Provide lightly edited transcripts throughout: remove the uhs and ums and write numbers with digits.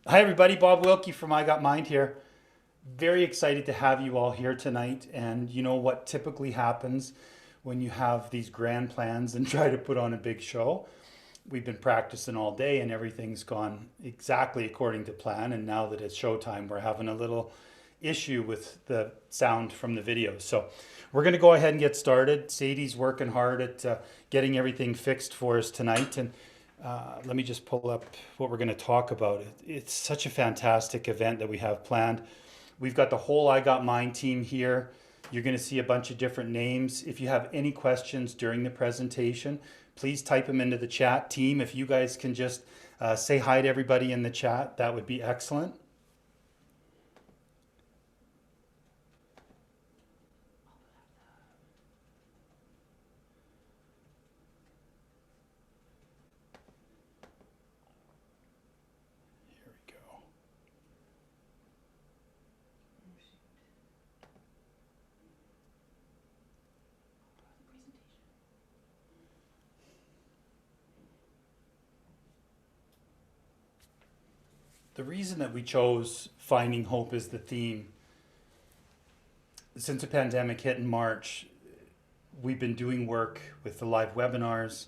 Hi, everybody. Bob Wilkie from I Got Mind here. Very excited to have you all here tonight. And you know what typically happens when you have these grand plans and try to put on a big show? We've been practicing all day and everything's gone exactly according to plan. And now that it's showtime, we're having a little issue with the sound from the video. So we're going to go ahead and get started. Sadie's working hard at getting everything fixed for us tonight. And let me just pull up what we're going to talk about. It's such a fantastic event that we have planned. We've got the whole I Got Mine team here. You're going to see a bunch of different names. If you have any questions during the presentation, please type them into the chat. Team, if you guys can just say hi to everybody in the chat, that would be excellent. Here we go. The reason that we chose Finding Hope as the theme, since the pandemic hit in March, we've been doing work with the live webinars,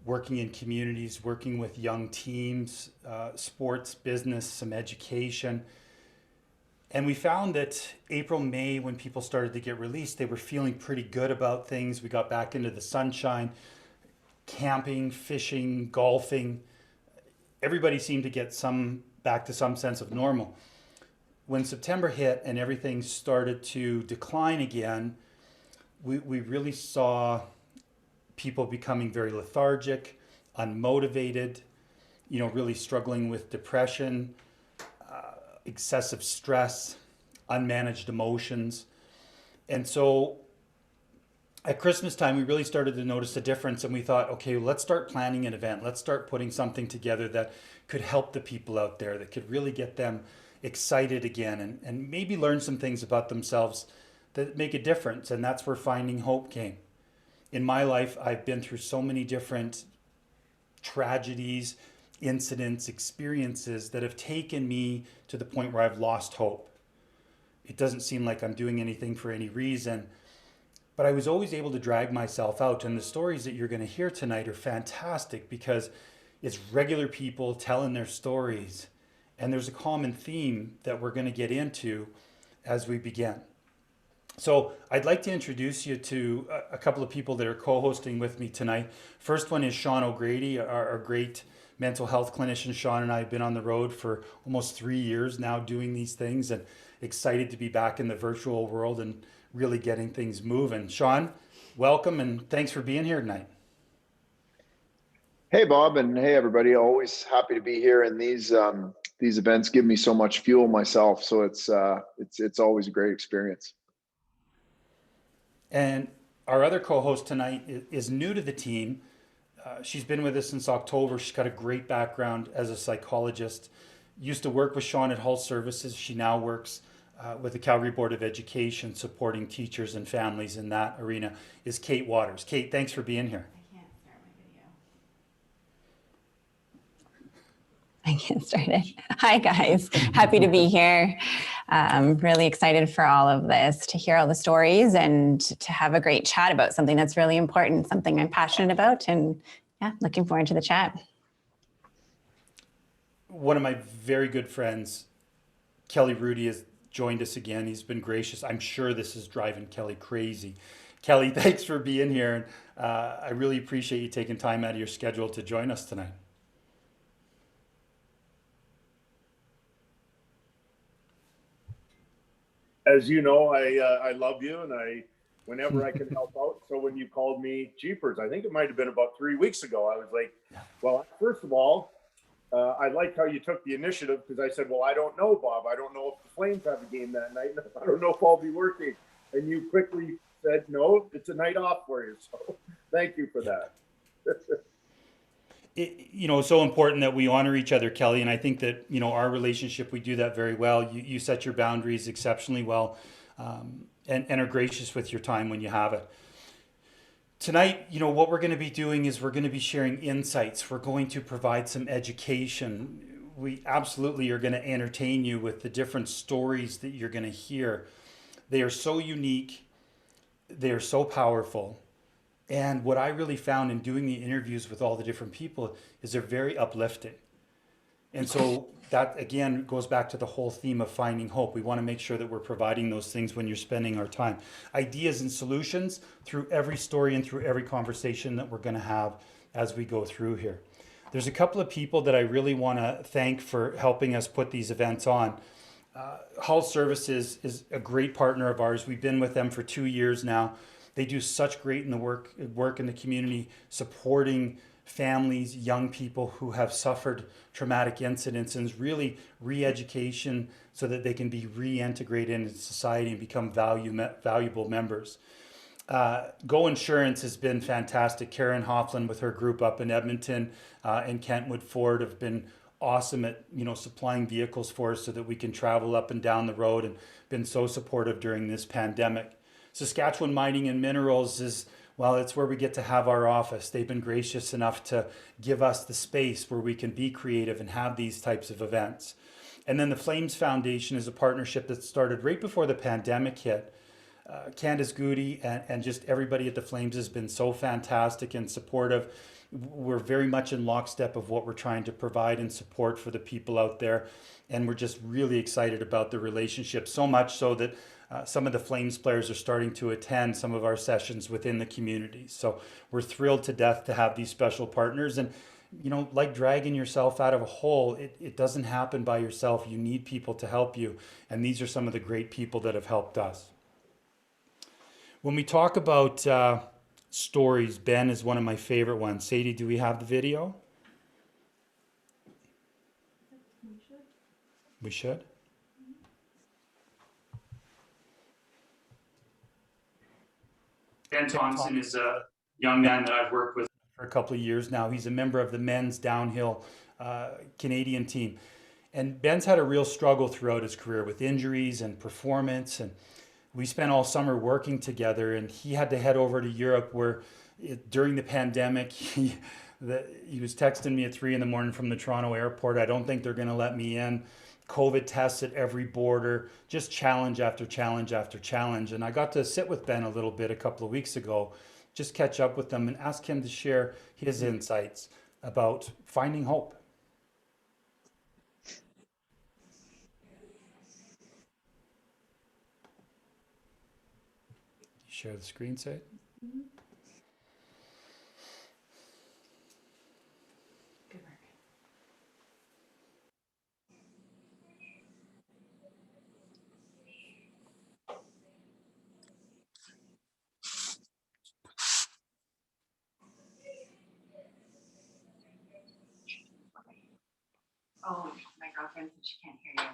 working in communities, working with young teams, sports, business, some education. And we found that April, May, when people started to get released, they were feeling pretty good about things. We got back into the sunshine, camping, fishing, golfing. Everybody seemed to get some back to some sense of normal. When September hit and everything started to decline again, we really saw people becoming very lethargic, unmotivated, really struggling with depression, excessive stress, unmanaged emotions. And so at Christmas time, we really started to notice a difference, and we thought, okay, let's start planning an event. Let's start putting something together that could help the people out there, that could really get them excited again and maybe learn some things about themselves that make a difference. And that's where Finding Hope came. In my life, I've been through so many different tragedies, incidents, experiences that have taken me to the point where I've lost hope. It doesn't seem like I'm doing anything for any reason, but I was always able to drag myself out. And the stories that you're going to hear tonight are fantastic because it's regular people telling their stories. And there's a common theme that we're going to get into as we begin. So I'd like to introduce you to a couple of people that are co-hosting with me tonight. First one is Sean O'Grady, our great mental health clinician. Sean and I have been on the road for almost 3 years now doing these things and excited to be back in the virtual world and really getting things moving. Sean, welcome and thanks for being here tonight. Hey, Bob, and hey, everybody. Always happy to be here. And these events give me so much fuel myself, so it's always a great experience. And our other co-host tonight is new to the team. She's been with us since October. She's got a great background as a psychologist. Used to work with Sean at Hull Services. She now works with the Calgary Board of Education, supporting teachers and families in that arena. Is Kate Waters. Kate, thanks for being here. I can't start it. Hi, guys. Happy to be here. Really excited for all of this, to hear all the stories and to have a great chat about something that's really important, something I'm passionate about. And yeah, looking forward to the chat. One of my very good friends, Kelly Rudy, has joined us again. He's been gracious. I'm sure this is driving Kelly crazy. Kelly, thanks for being here. And I really appreciate you taking time out of your schedule to join us tonight. As you know, I love you, and whenever I can help out. So when you called me, jeepers, I think it might have been about 3 weeks ago. I was like, well, first of all, I liked how you took the initiative, because I said, well, I don't know, Bob. I don't know if the Flames have a game that night. I don't know if I'll be working. And you quickly said, no, it's a night off for you. So thank you for that. So important that we honor each other, Kelly. And I think that, our relationship, we do that very well. You set your boundaries exceptionally well, and are gracious with your time when you have it. Tonight, what we're going to be doing is we're going to be sharing insights. We're going to provide some education. we absolutely are going to entertain you with the different stories that you're going to hear. They are so unique, they are so powerful. And what I really found in doing the interviews with all the different people is they're very uplifting. And so that again goes back to the whole theme of finding hope. We want to make sure that we're providing those things when you're spending our time. Ideas and solutions through every story and through every conversation that we're going to have as we go through here. There's a couple of people that I really want to thank for helping us put these events on. Hull Services is a great partner of ours. We've been with them for 2 years now. They do such great in the work in the community, supporting families, young people who have suffered traumatic incidents, and is really re-education so that they can be reintegrated into society and become valuable members. Go Insurance has been fantastic. Karen Hoffland with her group up in Edmonton and Kentwood Ford have been awesome at supplying vehicles for us so that we can travel up and down the road, and been so supportive during this pandemic. Saskatchewan Mining and Minerals is, well, it's where we get to have our office. They've been gracious enough to give us the space where we can be creative and have these types of events. And then the Flames Foundation is a partnership that started right before the pandemic hit. Candace Goody and just everybody at the Flames has been so fantastic and supportive. We're very much in lockstep of what we're trying to provide and support for the people out there. And we're just really excited about the relationship, so much so that some of the Flames players are starting to attend some of our sessions within the community. So we're thrilled to death to have these special partners. And like dragging yourself out of a hole, it doesn't happen by yourself. You need people to help you. And these are some of the great people that have helped us. When we talk about stories, Ben is one of my favorite ones. Sadie, do we have the video? We should. Ben Thompson is a young man that I've worked with for a couple of years now. He's a member of the men's downhill Canadian team. And Ben's had a real struggle throughout his career with injuries and performance. And we spent all summer working together, and he had to head over to Europe where during the pandemic, he was texting me at 3 a.m. from the Toronto airport. I don't think they're going to let me in. COVID tests at every border, just challenge after challenge after challenge. And I got to sit with Ben a little bit a couple of weeks ago, just catch up with him and ask him to share his insights about finding hope. Share the screen, Sid. Good work. Oh, my girlfriend said she can't hear you.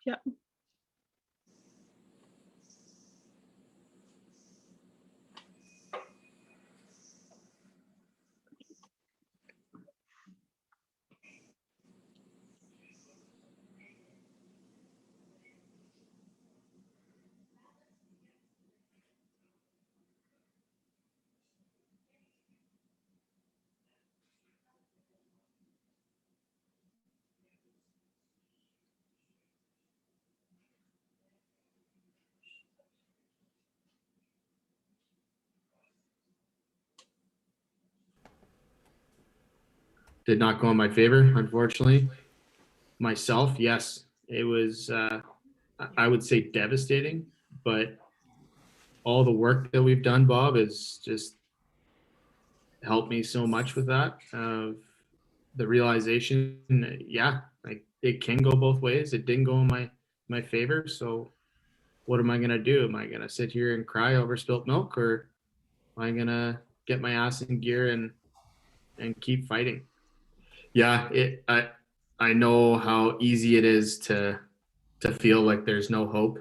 Yeah. Did not go in my favor, unfortunately. Myself, yes, it was, I would say devastating, but all the work that we've done, Bob, has just helped me so much with that. The realization, yeah, like it can go both ways. It didn't go in my favor. So what am I gonna do? Am I gonna sit here and cry over spilt milk, or am I gonna get my ass in gear and keep fighting? Yeah, I know how easy it is to feel like there's no hope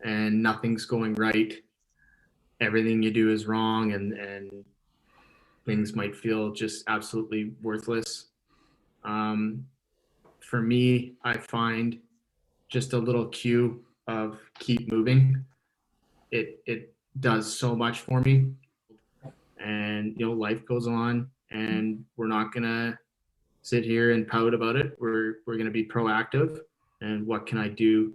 and nothing's going right. Everything you do is wrong, and things might feel just absolutely worthless. Um, for me, I find just a little cue of keep moving. It does so much for me, and life goes on, and we're not gonna sit here and pout about it. We're gonna be proactive. And what can I do?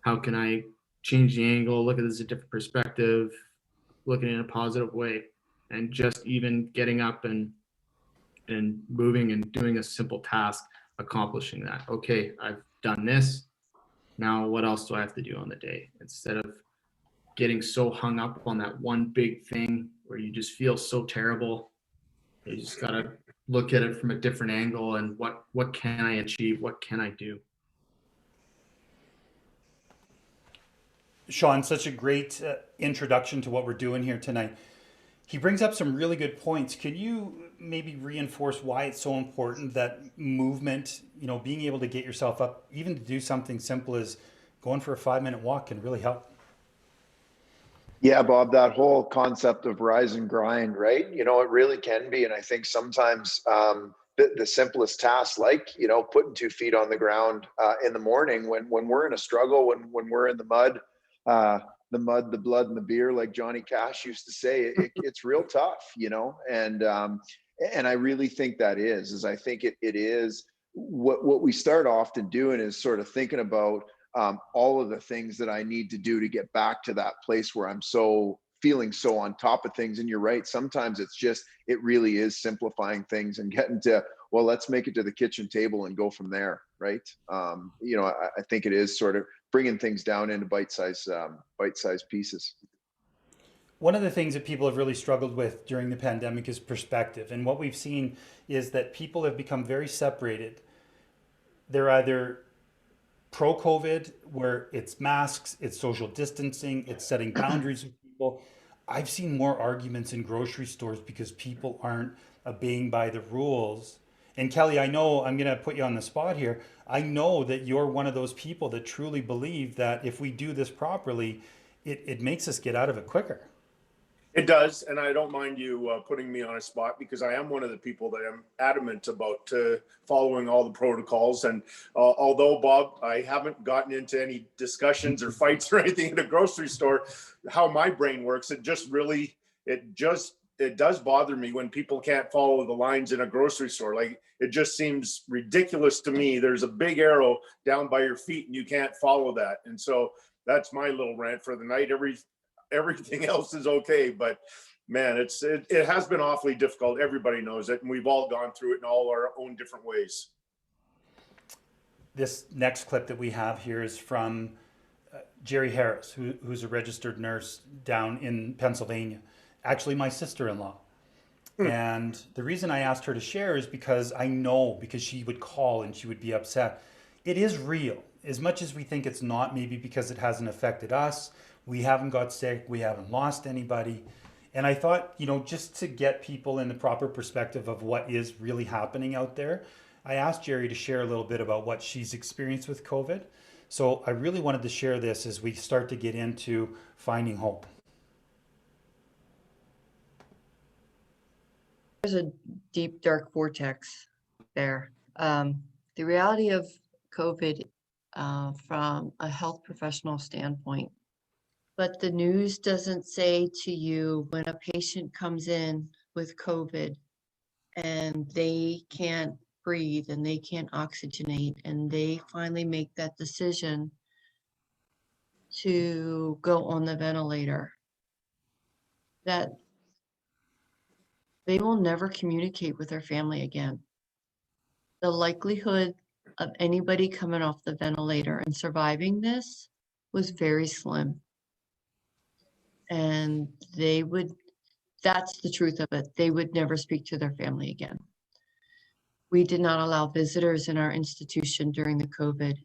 How can I change the angle? Look at this a different perspective. Looking in a positive way, and just even getting up and moving and doing a simple task, accomplishing that. Okay, I've done this. Now, what else do I have to do on the day? Instead of getting so hung up on that one big thing where you just feel so terrible, you just gotta look at it from a different angle and what can I achieve? What can I do? Sean, such a great introduction to what we're doing here tonight. He brings up some really good points. Can you maybe reinforce why it's so important that movement, being able to get yourself up, even to do something simple as going for a 5-minute walk can really help? Yeah, Bob, that whole concept of rise and grind, right? It really can be. And I think sometimes the simplest tasks, like, putting 2 feet on the ground in the morning when we're in a struggle, when we're in the mud, the blood, and the beer, like Johnny Cash used to say, it's real tough, and I really think I think it is what we start often doing is sort of thinking about all of the things that I need to do to get back to that place where I'm feeling so on top of things. And you're right. Sometimes it really is simplifying things and getting to, well, let's make it to the kitchen table and go from there. Right. I think it is sort of bringing things down into bite-sized pieces. One of the things that people have really struggled with during the pandemic is perspective. And what we've seen is that people have become very separated. They're either pro COVID, where it's masks, it's social distancing, it's setting boundaries with people. I've seen more arguments in grocery stores because people aren't obeying by the rules. And Kelly, I know I'm going to put you on the spot here. I know that you're one of those people that truly believe that if we do this properly, it makes us get out of it quicker. It does, and I don't mind you putting me on a spot because I am one of the people that am adamant about following all the protocols. And although, Bob, I haven't gotten into any discussions or fights or anything in a grocery store, how my brain works, it does bother me when people can't follow the lines in a grocery store. Like, it just seems ridiculous to me. There's a big arrow down by your feet and you can't follow that. And so that's my little rant for the night. Everything else is okay, but man, it has been awfully difficult. Everybody knows it, and we've all gone through it in all our own different ways. This next clip that we have here is from Jerry Harris, who's a registered nurse down in Pennsylvania, actually my sister-in-law. And the reason I asked her to share is because she would call and she would be upset. It is real. As much as we think it's not, maybe because it hasn't affected us, we haven't got sick, we haven't lost anybody. And I thought, just to get people in the proper perspective of what is really happening out there, I asked Jerry to share a little bit about what she's experienced with COVID. So I really wanted to share this as we start to get into finding hope. There's a deep, dark vortex there. The reality of COVID from a health professional standpoint, but the news doesn't say to you when a patient comes in with COVID and they can't breathe and they can't oxygenate and they finally make that decision to go on the ventilator, that they will never communicate with their family again. The likelihood of anybody coming off the ventilator and surviving this was very slim. And that's the truth of it. They would never speak to their family again. We did not allow visitors in our institution during the COVID.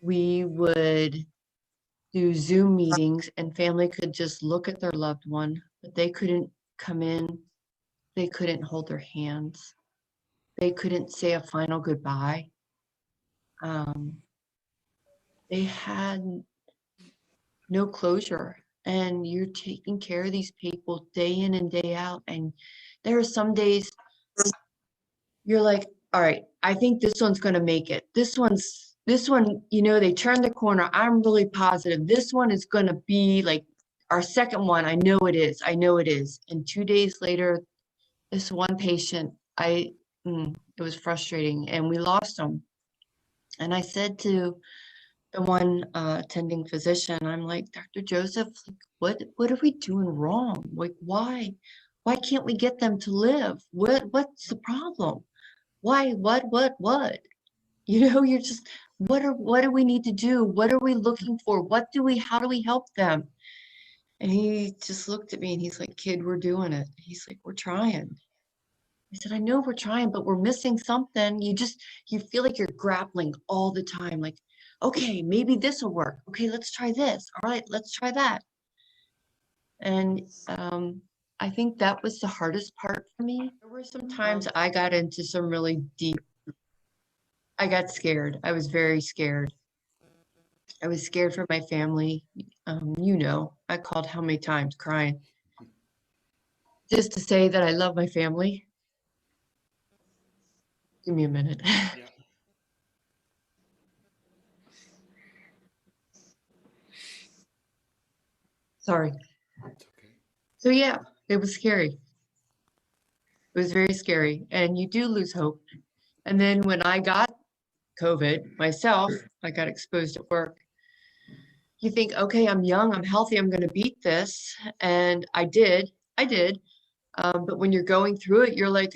We would do Zoom meetings and family could just look at their loved one, but they couldn't come in. They couldn't hold their hands. they couldn't say a final goodbye. They had no closure, and you're taking care of these people day in and day out. And there are some days you're like, all right, I think this one's going to make it. This one, they turned the corner. I'm really positive this one is going to be like our second one. I know it is. I know it is. And 2 days later, this one patient, it was frustrating, and we lost them. And I said to the one attending physician, I'm like, Dr. Joseph, like, what are we doing wrong? Like, why can't we get them to live? What's the problem? Why, what? You're just, what do we need to do? What are we looking for? How do we help them? And he just looked at me and he's like, kid, we're doing it. He's like, we're trying. I said, I know we're trying, but we're missing something. You feel like you're grappling all the time. Like, okay, maybe this will work. Okay, let's try this. All right, let's try that. And I think that was the hardest part for me. There were some times I got into some really deep, I got scared. I was very scared. I was scared for my family. I called how many times crying just to say that I love my family. Give me a minute. Yeah. Sorry. It's okay. So yeah, it was scary. It was very scary, and you do lose hope. And then when I got COVID myself, I got exposed at work. You think, okay, I'm young, I'm healthy, I'm going to beat this. And I did. But when you're going through it, you're like,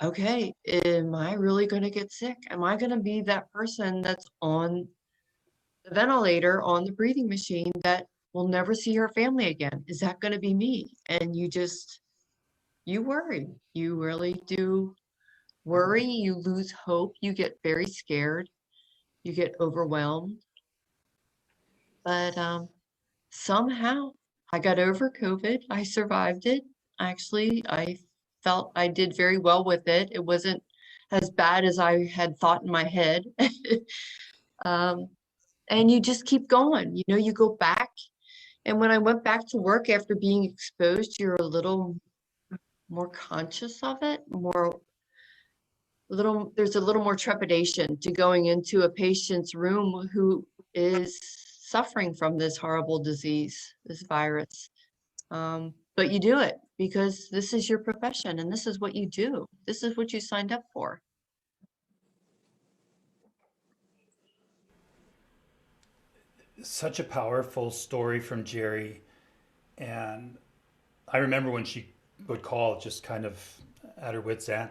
okay, am I really going to get sick? Am I going to be that person that's on the ventilator, on the breathing machine, that will never see her family again? Is that going to be me? And you worry. You really do worry. You lose hope. You get very scared. You get overwhelmed. But somehow I got over COVID. I survived it. Actually, I felt I did very well with it. It wasn't as bad as I had thought in my head. And you just keep going. You go back. And when I went back to work after being exposed, you're a little more conscious of it, there's a little more trepidation to going into a patient's room who is suffering from this horrible disease, this virus. But you do it because this is your profession and this is what you do. This is what you signed up for. Such a powerful story from Jerry. And I remember when she would call just kind of at her wit's end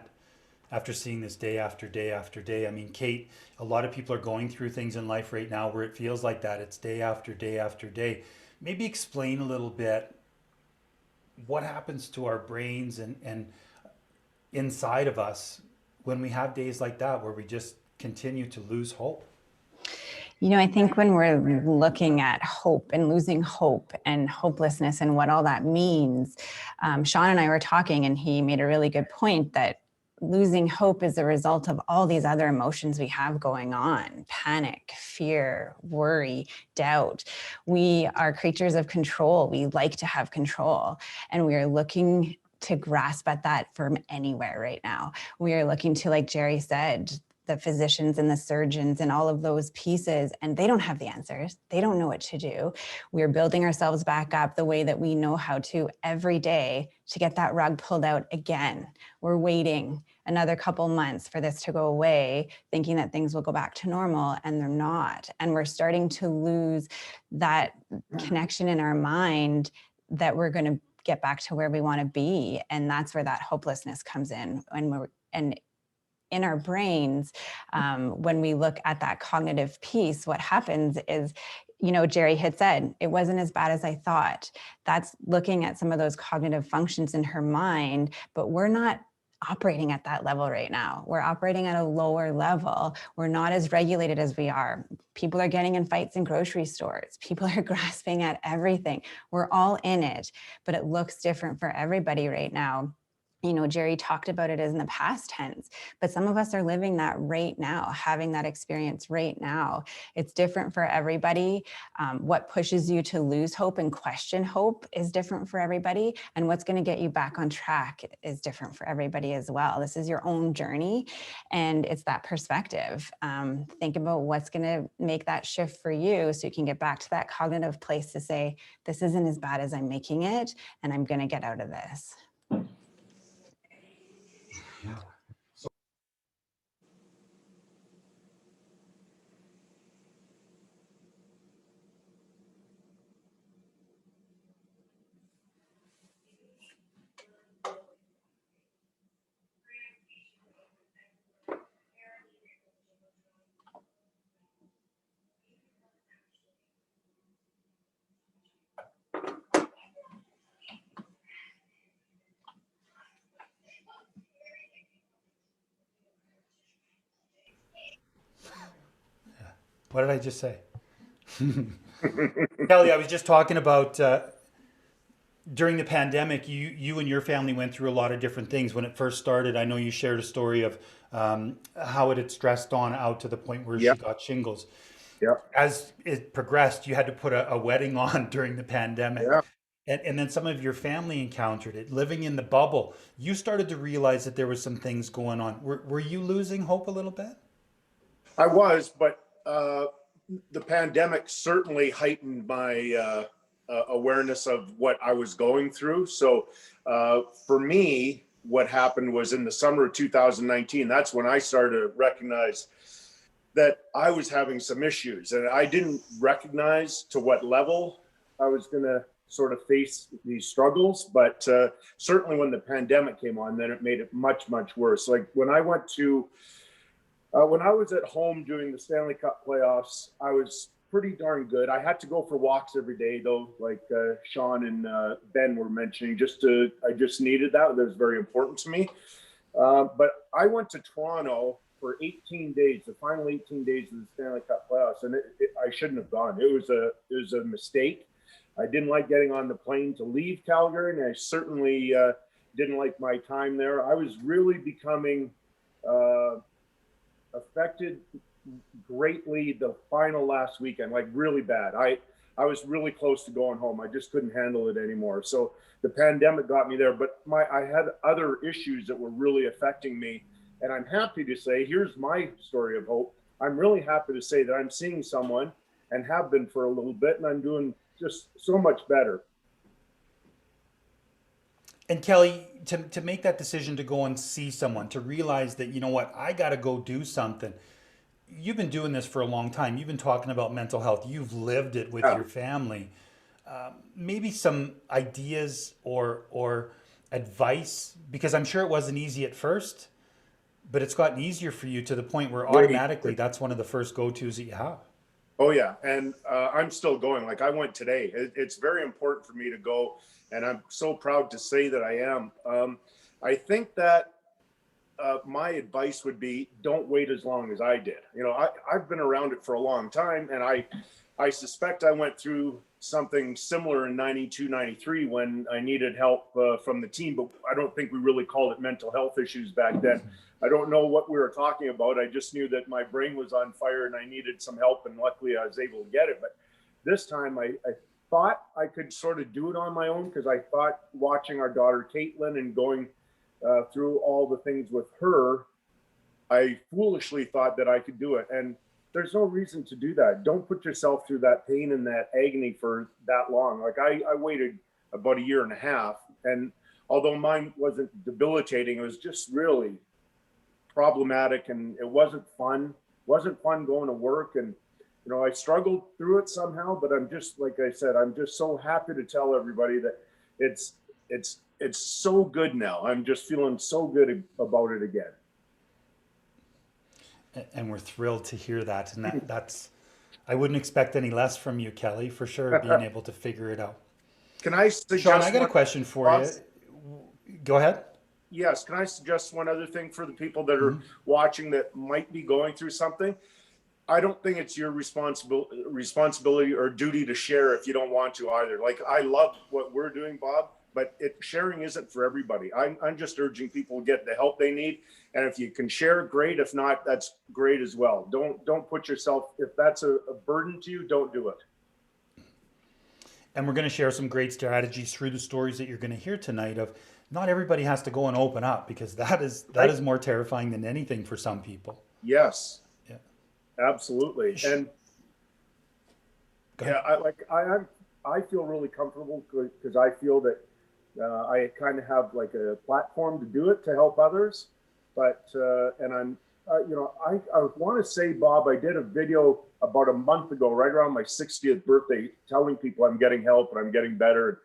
after seeing this day after day after day. I mean, Kate, a lot of people are going through things in life right now where it feels like that. It's day after day after day. Maybe explain a little bit what happens to our brains and inside of us when we have days like that where we just continue to lose hope. I think when we're looking at hope and losing hope and hopelessness and what all that means, Sean and I were talking and he made a really good point that losing hope is a result of all these other emotions we have going on: panic, fear, worry, doubt. We are creatures of control. We like to have control, and we are looking to grasp at that from anywhere right now. We are looking to, like Jerry said, the physicians and the surgeons and all of those pieces, and they don't have the answers. They don't know what to do. We're building ourselves back up the way that we know how to every day to get that rug pulled out again. We're waiting another couple months for this to go away, thinking that things will go back to normal, and they're not. And we're starting to lose that connection in our mind that we're going to get back to where we want to be. And that's where that hopelessness comes in. And in our brains, when we look at that cognitive piece, what happens is, Jerry had said, it wasn't as bad as I thought. That's looking at some of those cognitive functions in her mind, but we're not operating at that level right now. We're operating at a lower level. We're not as regulated as we are. People are getting in fights in grocery stores. People are grasping at everything. We're all in it, but it looks different for everybody right now. Jerry talked about it as in the past tense, but some of us are living that right now, having that experience right now. It's different for everybody. What pushes you to lose hope and question hope is different for everybody. And what's going to get you back on track is different for everybody as well. This is your own journey, and it's that perspective. Think about what's going to make that shift for you so you can get back to that cognitive place to say, this isn't as bad as I'm making it, and I'm going to get out of this. What did I just say? Kelly, I was just talking about during the pandemic, you and your family went through a lot of different things. When it first started, I know you shared a story of how it had stressed on out to the point where Yeah. she got shingles. Yeah. As it progressed, you had to put a wedding on during the pandemic. Yeah. And then some of your family encountered it. Living in the bubble, you started to realize that there was some things going on. Were you losing hope a little bit? I was, but the pandemic certainly heightened my awareness of what I was going through. So for me, what happened was in the summer of 2019, that's when I started to recognize that I was having some issues, and I didn't recognize to what level I was going to sort of face these struggles. But certainly when the pandemic came on, then it made it much, much worse. Like when I went to when I was at home doing the Stanley Cup playoffs, I was pretty darn good. I had to go for walks every day, though, like Sean and Ben were mentioning. I just needed that. That was very important to me. But I went to Toronto for 18 days, the final 18 days of the Stanley Cup playoffs, and I shouldn't have gone. It was a mistake. I didn't like getting on the plane to leave Calgary, and I certainly didn't like my time there. I was really becoming affected greatly the final last weekend, like really bad. I was really close to going home. I just couldn't handle it anymore. So the pandemic got me there, but I had other issues that were really affecting me. And I'm happy to say, here's my story of hope. I'm really happy to say that I'm seeing someone and have been for a little bit, and I'm doing just so much better. And Kelly, to make that decision to go and see someone, to realize that, you know what, I got to go do something. You've been doing this for a long time. You've been talking about mental health. You've lived it with your family. Maybe some ideas or advice, because I'm sure it wasn't easy at first, but it's gotten easier for you to the point where automatically that's one of the first go-tos that you have. Oh yeah, and I'm still going. Like I went today. It's very important for me to go, and I'm so proud to say that I am. I think that my advice would be, don't wait as long as I did. You know, I've been around it for a long time, and I suspect I went through something similar in 92, 93 when I needed help from the team, but I don't think we really called it mental health issues back then. I don't know what we were talking about. I just knew that my brain was on fire and I needed some help, and luckily I was able to get it. But this time I thought I could sort of do it on my own, because I thought watching our daughter Caitlin and going through all the things with her, I foolishly thought that I could do it. And there's no reason to do that. Don't put yourself through that pain and that agony for that long. Like I waited about 1.5 years, and although mine wasn't debilitating, it was just really problematic, and it wasn't fun. Going to work, and you know, I struggled through it somehow, but I'm just, like I said, I'm just so happy to tell everybody that it's so good now. I'm just feeling so good about it again. And we're thrilled to hear that. And that's, I wouldn't expect any less from you, Kelly, for sure, being able to figure it out. Can I suggest Sean, I got a question for you. Go ahead. Yes. Can I suggest one other thing for the people that are watching that might be going through something? I don't think it's your responsibility or duty to share if you don't want to either. Like, I love what we're doing, Bob, but sharing isn't for everybody. I'm just urging people to get the help they need. And if you can share, great. If not, that's great as well. Don't put yourself, if that's a burden to you, don't do it. And we're going to share some great strategies through the stories that you're going to hear tonight of not everybody has to go and open up, because that is more terrifying than anything for some people. Yes, Yeah. absolutely. And yeah, I feel really comfortable because I feel that I kind of have like a platform to do it, to help others. But and I'm I want to say, Bob, I did a video about a month ago, right around my 60th birthday, telling people I'm getting help and I'm getting better.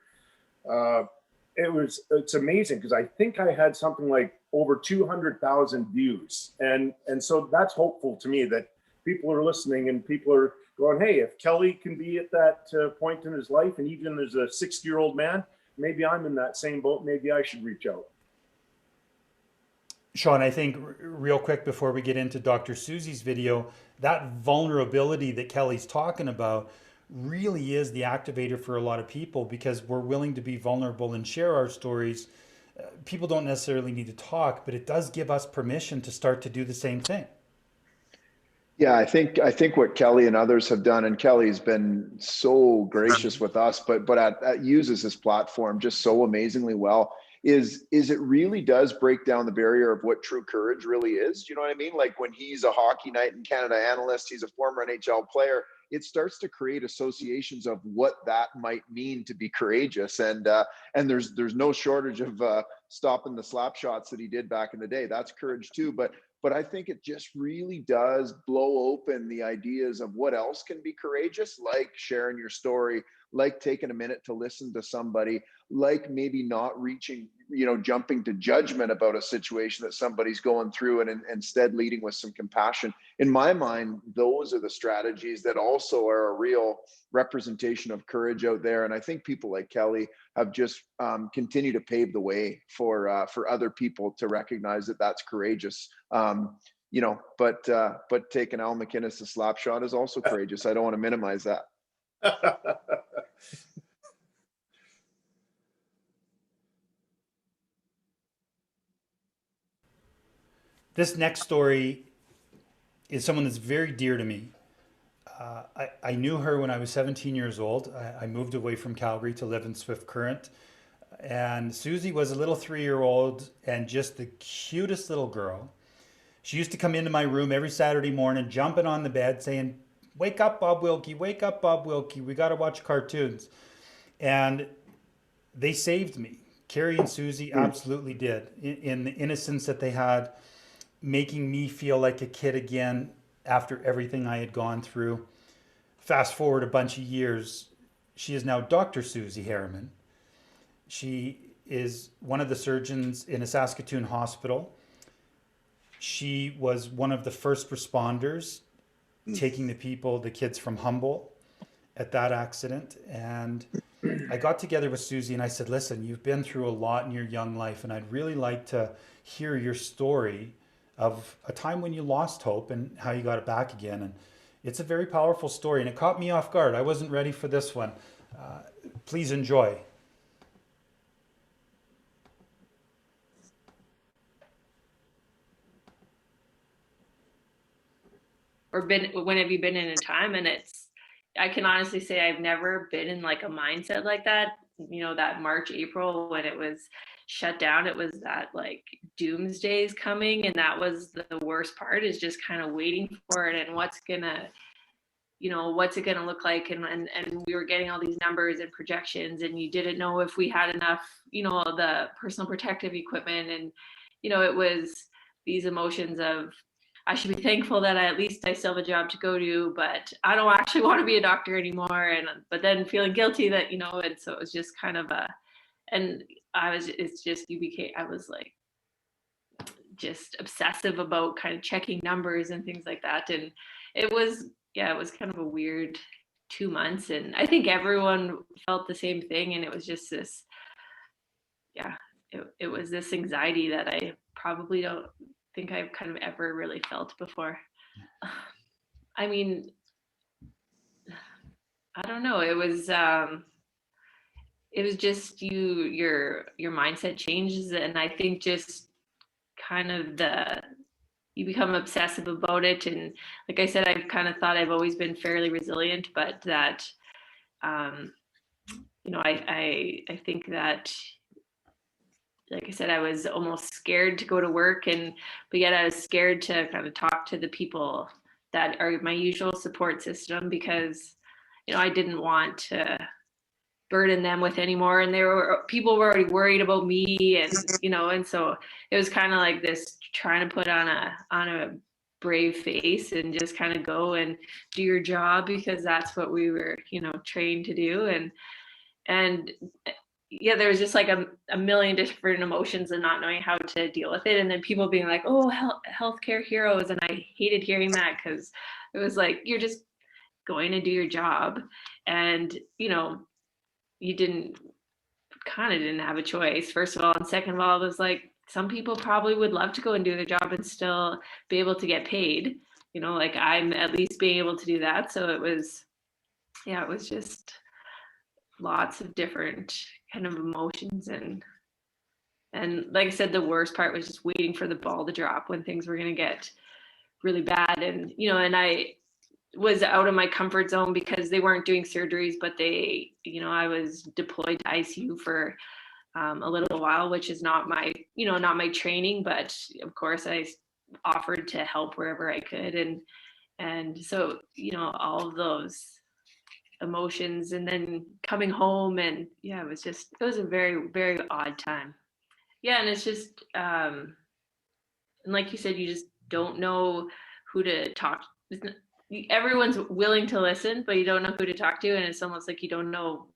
It's amazing because I think I had something like over 200,000 views, and so that's hopeful to me that people are listening and people are going, hey, if Kelly can be at that point in his life, and even as a 60-year-old man, maybe I'm in that same boat. Maybe I should reach out. Sean, I think real quick before we get into Dr. Susie's video, that vulnerability that Kelly's talking about really is the activator for a lot of people, because we're willing to be vulnerable and share our stories. People don't necessarily need to talk, but it does give us permission to start to do the same thing. Yeah, I think what Kelly and others have done, and Kelly's been so gracious with us, but uses his platform just so amazingly well, is it really does break down the barrier of what true courage really is. You know what I mean? Like when he's a Hockey Night in Canada analyst, he's a former NHL player, it starts to create associations of what that might mean to be courageous. And there's no shortage of stopping the slap shots that he did back in the day. That's courage too. But I think it just really does blow open the ideas of what else can be courageous, like sharing your story, like taking a minute to listen to somebody, like maybe not reaching, jumping to judgment about a situation that somebody's going through, and instead leading with some compassion. In my mind, those are the strategies that also are a real representation of courage out there. And I think people like Kelly have just continued to pave the way for other people to recognize that that's courageous. But taking Al McInnes a slap shot is also courageous. I don't want to minimize that. This next story is someone that's very dear to me. I knew her when I was 17 years old. I moved away from Calgary to live in Swift Current. And Susie was a little 3-year-old and just the cutest little girl. She used to come into my room every Saturday morning, jumping on the bed, saying, "Wake up, Bob Wilkie, wake up, Bob Wilkie. We got to watch cartoons." And they saved me. Carrie and Susie absolutely did, in the innocence that they had, making me feel like a kid again after everything I had gone through. Fast forward a bunch of years, she is now Dr. Susie Harriman. She is one of the surgeons in a Saskatoon hospital. She was one of the first responders taking the kids from Humboldt at that accident. And I got together with Susie and I said, "Listen, you've been through a lot in your young life, and I'd really like to hear your story of a time when you lost hope and how you got it back again." And it's a very powerful story, and it caught me off guard. I wasn't ready for this one. Please enjoy. Or when have you been in a time? And I can honestly say I've never been in like a mindset like that. That March, April, when it was shut down, it was that like doomsday is coming, and that was the worst part, is just kind of waiting for it and what's it gonna look like, and we were getting all these numbers and projections, and you didn't know if we had enough, the personal protective equipment, and it was these emotions of, I should be thankful that at least I still have a job to go to, but I don't actually want to be a doctor anymore. But then feeling guilty that, and so it was just kind of I was like just obsessive about kind of checking numbers and things like that. And it was kind of a weird 2 months. And I think everyone felt the same thing. And it was just this, it was this anxiety that I probably don't think I've kind of ever really felt before. I mean, I don't know. It was it was just your mindset changes, and I think just kind of you become obsessive about it. And like I said, I've kind of thought I've always been fairly resilient, but that I think that, like I said, I was almost scared to go to work, but yet I was scared to kind of talk to the people that are my usual support system, because I didn't want to burden them with anymore, and people were already worried about me, and so it was kind of like this trying to put on a brave face and just kind of go and do your job, because that's what we were trained to do. And yeah, there was just like a million different emotions and not knowing how to deal with it. And then people being like, oh, healthcare heroes. And I hated hearing that, because it was like, you're just going to do your job. And, you kind of didn't have a choice, first of all. And second of all, it was like, some people probably would love to go and do their job and still be able to get paid, like I'm at least being able to do that. So it was just lots of different kind of emotions. And like I said, the worst part was just waiting for the ball to drop when things were going to get really bad. And and I was out of my comfort zone because they weren't doing surgeries, but I was deployed to ICU for a little while, which is not my training, but of course I offered to help wherever I could. And so all of those emotions, and then coming home, and it was a very, very odd time. Yeah, and it's just and like you said, you just don't know who to talk. Everyone's willing to listen, but you don't know who to talk to, and it's almost like you don't know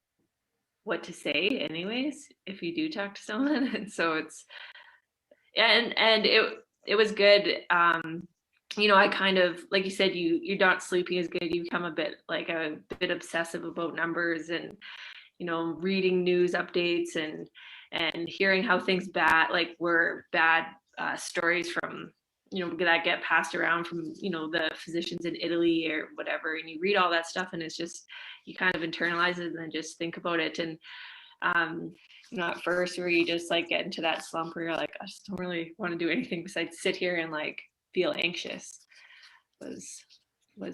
what to say anyways if you do talk to someone. And so it's and it was good. I kind of, like you said, you're not sleeping as good. You become a bit obsessive about numbers, and reading news updates, and hearing how things were bad stories from that get passed around from the physicians in Italy or whatever, and you read all that stuff, and it's just, you kind of internalize it and then just think about it. And at first, where you just get into that slump where you're like, I just don't really want to do anything besides sit here and feel anxious, was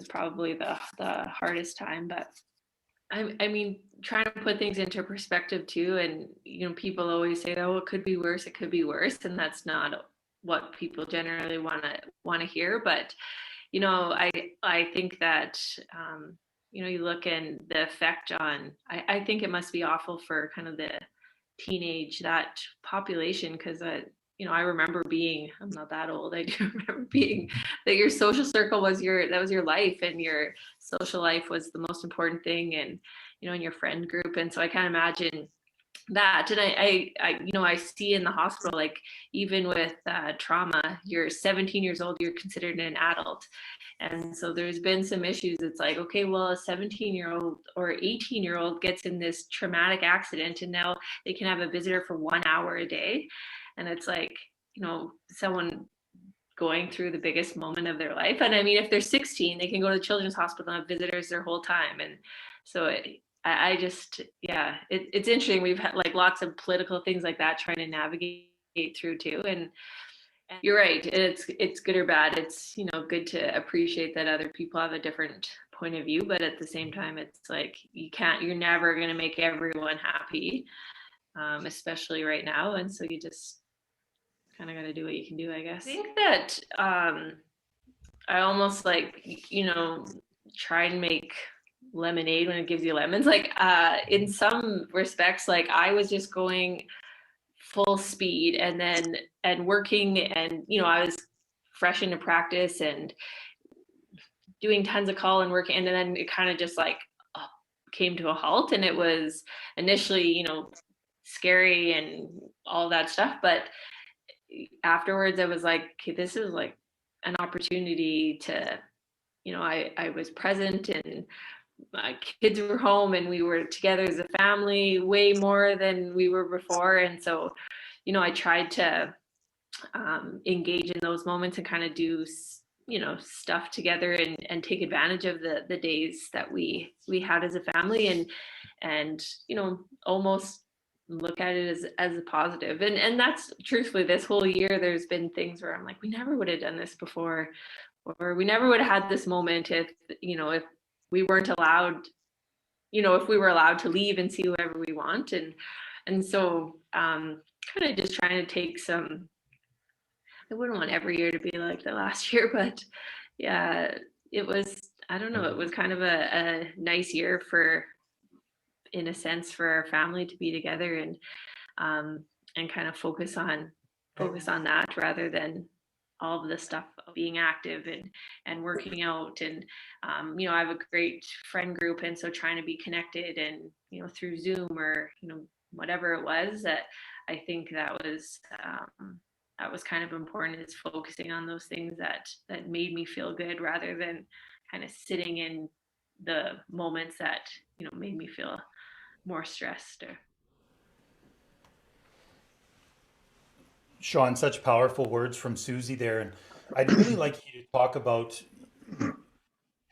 probably the hardest time. But I mean, trying to put things into perspective too, and people always say, oh, it could be worse, and that's not what people generally want to hear. But I think that you look, and the effect on, I think it must be awful for kind of the that population, because I remember being, I'm not that old, I do remember being that your social circle was your life, and your social life was the most important thing, and in your friend group. And so I can't imagine that. And I see in the hospital, even with trauma, you're 17 years old, you're considered an adult. And so there's been some issues. It's like, okay, well, a 17-year-old or 18-year-old gets in this traumatic accident, and now they can have a visitor for 1 hour a day. And it's like, someone going through the biggest moment of their life. And I mean, if they're 16, they can go to the children's hospital and have visitors their whole time. And so I just, it's interesting. We've had lots of political things like that, trying to navigate through too. And you're right. It's good or bad. It's, good to appreciate that other people have a different point of view, but at the same time, it's like, you're never going to make everyone happy, especially right now. And so you just kind of got to do what you can do, I guess. I think that I almost try and make lemonade when it gives you lemons. In some respects, I was just going full speed, and working, and I was fresh into practice and doing tons of call and working, and then it kind of just came to a halt. And it was initially scary and all that stuff, but afterwards I was like, okay, this is an opportunity to I was present, and my kids were home, and we were together as a family way more than we were before. And so I tried to engage in those moments and kind of do stuff together and take advantage of the days that we had as a family, and almost look at it as a positive. And that's truthfully, this whole year there's been things where I'm like, we never would have done this before, or we never would have had this moment if we weren't allowed, if we were allowed to leave and see whoever we want. And so kind of just trying to take some, I wouldn't want every year to be like the last year, but yeah, it was, I don't know, it was kind of a nice year in a sense, for our family to be together and kind of focus on that rather than all of the stuff of being active and working out. And I have a great friend group, and so trying to be connected and through Zoom or whatever it was, that I think that was kind of important, is focusing on those things that made me feel good, rather than kind of sitting in the moments that made me feel more stressed. Sean, such powerful words from Susie there. And I'd really like you to talk about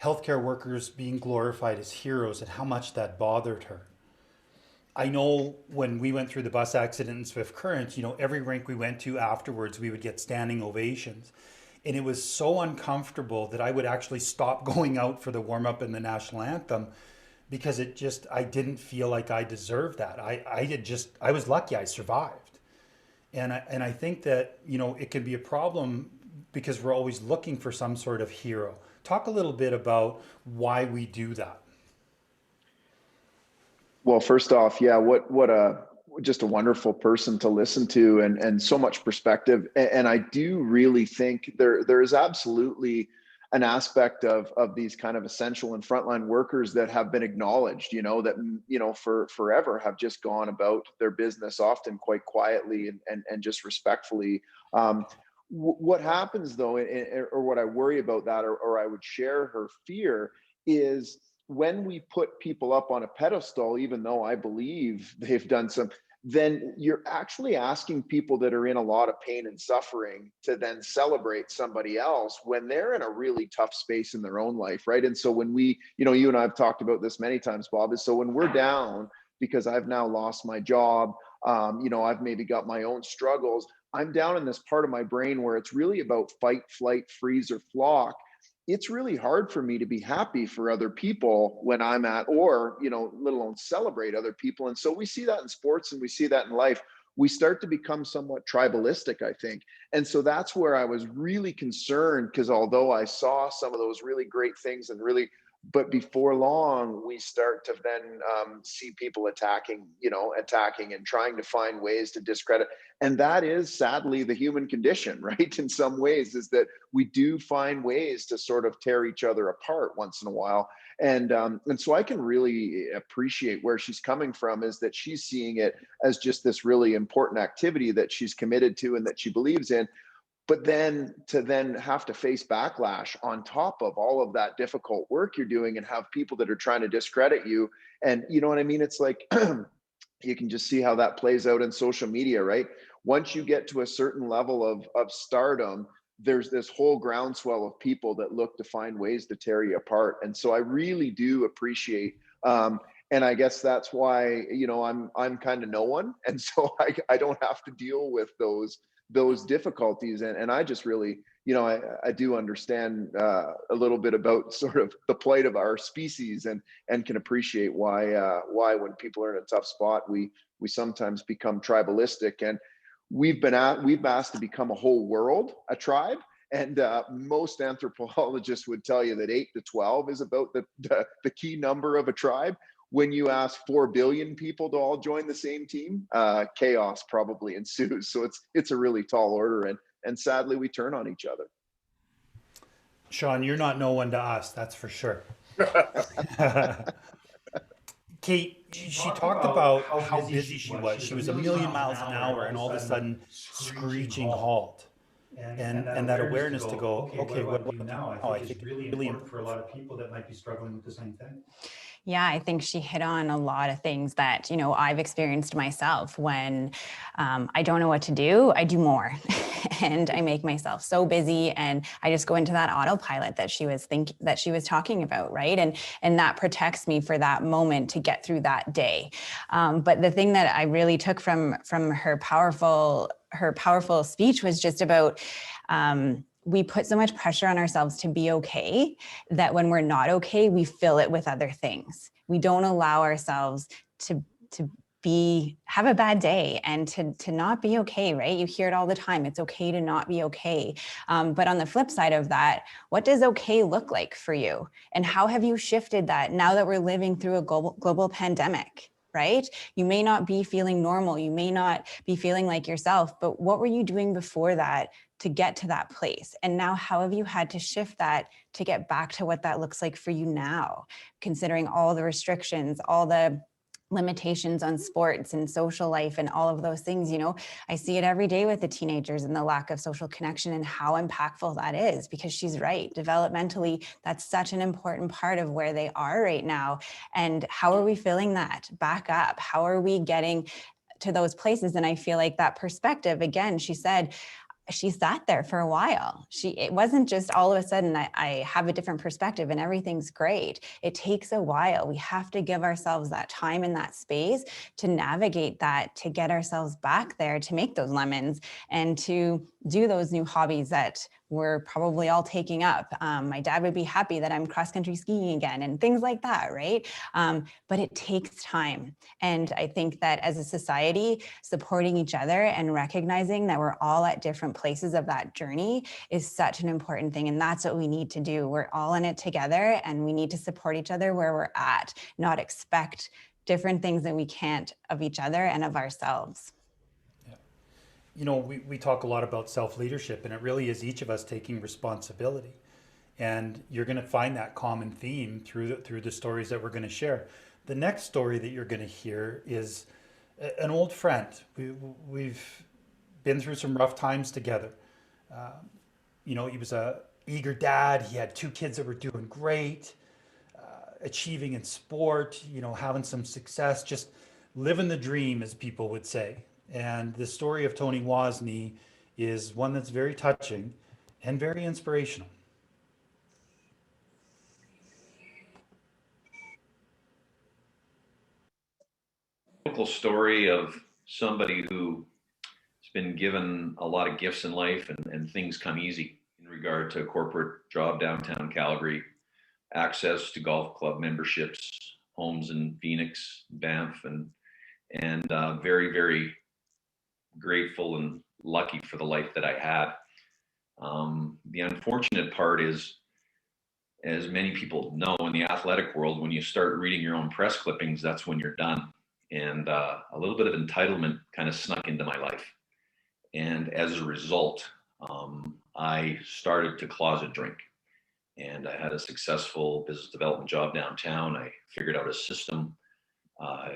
healthcare workers being glorified as heroes and how much that bothered her. I know when we went through the bus accident in Swift Current, every rink we went to afterwards, we would get standing ovations. And it was so uncomfortable that I would actually stop going out for the warm up and the national anthem, because I didn't feel like I deserved that. I was lucky I survived. And I think that, it can be a problem because we're always looking for some sort of hero. Talk a little bit about why we do that. Well, first off, yeah, just a wonderful person to listen to, and so much perspective. And I do really think there is absolutely an aspect of these kind of essential and frontline workers that have been acknowledged, that for forever have just gone about their business, often quite quietly and just respectfully. What happens though, or what I worry about that, or I would share her fear, is when we put people up on a pedestal, even though I believe they've done some, then you're actually asking people that are in a lot of pain and suffering to then celebrate somebody else when they're in a really tough space in their own life, right? And so when we, you and I have talked about this many times, Bob, is so when we're down because I've now lost my job, I've maybe got my own struggles, I'm down in this part of my brain where it's really about fight, flight, freeze, or flock. It's really hard for me to be happy for other people when I'm or, let alone celebrate other people. And so we see that in sports and we see that in life. We start to become somewhat tribalistic, I think. And so that's where I was really concerned, because although I saw some of those really great things but before long, we start to then see people attacking and trying to find ways to discredit. And that is sadly the human condition, right? In some ways, is that we do find ways to sort of tear each other apart once in a while. And so I can really appreciate where she's coming from, is that she's seeing it as just this really important activity that she's committed to and that she believes in. But then to have to face backlash on top of all of that difficult work you're doing, and have people that are trying to discredit you. And you know what I mean? It's like, you can just see how that plays out in social media, right? Once you get to a certain level of stardom, there's this whole groundswell of people that look to find ways to tear you apart. And so I really do appreciate, and I guess that's why, I'm kind of no one. And so I don't have to deal with those difficulties. And I just really, I do understand a little bit about sort of the plight of our species, and can appreciate why when people are in a tough spot, we sometimes become tribalistic. And we've asked to become a whole world, a tribe. And most anthropologists would tell you that 8 to 12 is about the key number of a tribe. When you ask 4 billion people to all join the same team, chaos probably ensues. So it's a really tall order, and sadly we turn on each other. Sean, you're not no one to us, that's for sure. Kate, she talked about how busy she was. She was a million miles an hour, and all of a sudden, screeching halt. and that awareness to go, okay, what do I do now? I think it's really important for a lot of people that might be struggling with the same thing. Yeah, I think she hit on a lot of things that, I've experienced myself. When I don't know what to do, I do more and I make myself so busy and I just go into that autopilot that she was talking about, right? And that protects me for that moment to get through that day. But the thing that I really took from her powerful speech was just about, we put so much pressure on ourselves to be okay that when we're not okay, we fill it with other things. We don't allow ourselves to have a bad day and to not be okay, right? You hear it all the time. It's okay to not be okay. But on the flip side of that, what does okay look like for you? And how have you shifted that now that we're living through a global pandemic? Right? You may not be feeling normal. You may not be feeling like yourself, but what were you doing before that to get to that place? And now how have you had to shift that to get back to what that looks like for you now, considering all the restrictions, all the limitations on sports and social life and all of those things? I see it every day with the teenagers and the lack of social connection and how impactful that is, because she's right. Developmentally, that's such an important part of where they are right now. And how are we filling that back up? How are we getting to those places? And I feel like that perspective, again, she said, she sat there for a while. It wasn't just all of a sudden I have a different perspective and everything's great. It takes a while. We have to give ourselves that time and that space to navigate that, to get ourselves back there, to make those lemons and to do those new hobbies that we're probably all taking up. My dad would be happy that I'm cross-country skiing again and things like that, right? But it takes time. And I think that as a society, supporting each other and recognizing that we're all at different places of that journey is such an important thing. And that's what we need to do. We're all in it together and we need to support each other where we're at, not expect different things that we can't of each other and of ourselves. We talk a lot about self-leadership, and it really is each of us taking responsibility. And you're going to find that common theme through the stories that we're going to share. The next story that you're going to hear is an old friend. We've been through some rough times together. He was a eager dad. He had 2 kids that were doing great, achieving in sport, having some success, just living the dream, as people would say. And the story of Tony Wozni is one that's very touching and very inspirational. Typical story of somebody who has been given a lot of gifts in life and things come easy in regard to a corporate job downtown Calgary, access to golf club memberships, homes in Phoenix, Banff, and very, very grateful and lucky for the life that I had. The unfortunate part is, as many people know in the athletic world, when you start reading your own press clippings, that's when you're done. And a little bit of entitlement kind of snuck into my life. And as a result, I started to closet drink. And I had a successful business development job downtown. I figured out a system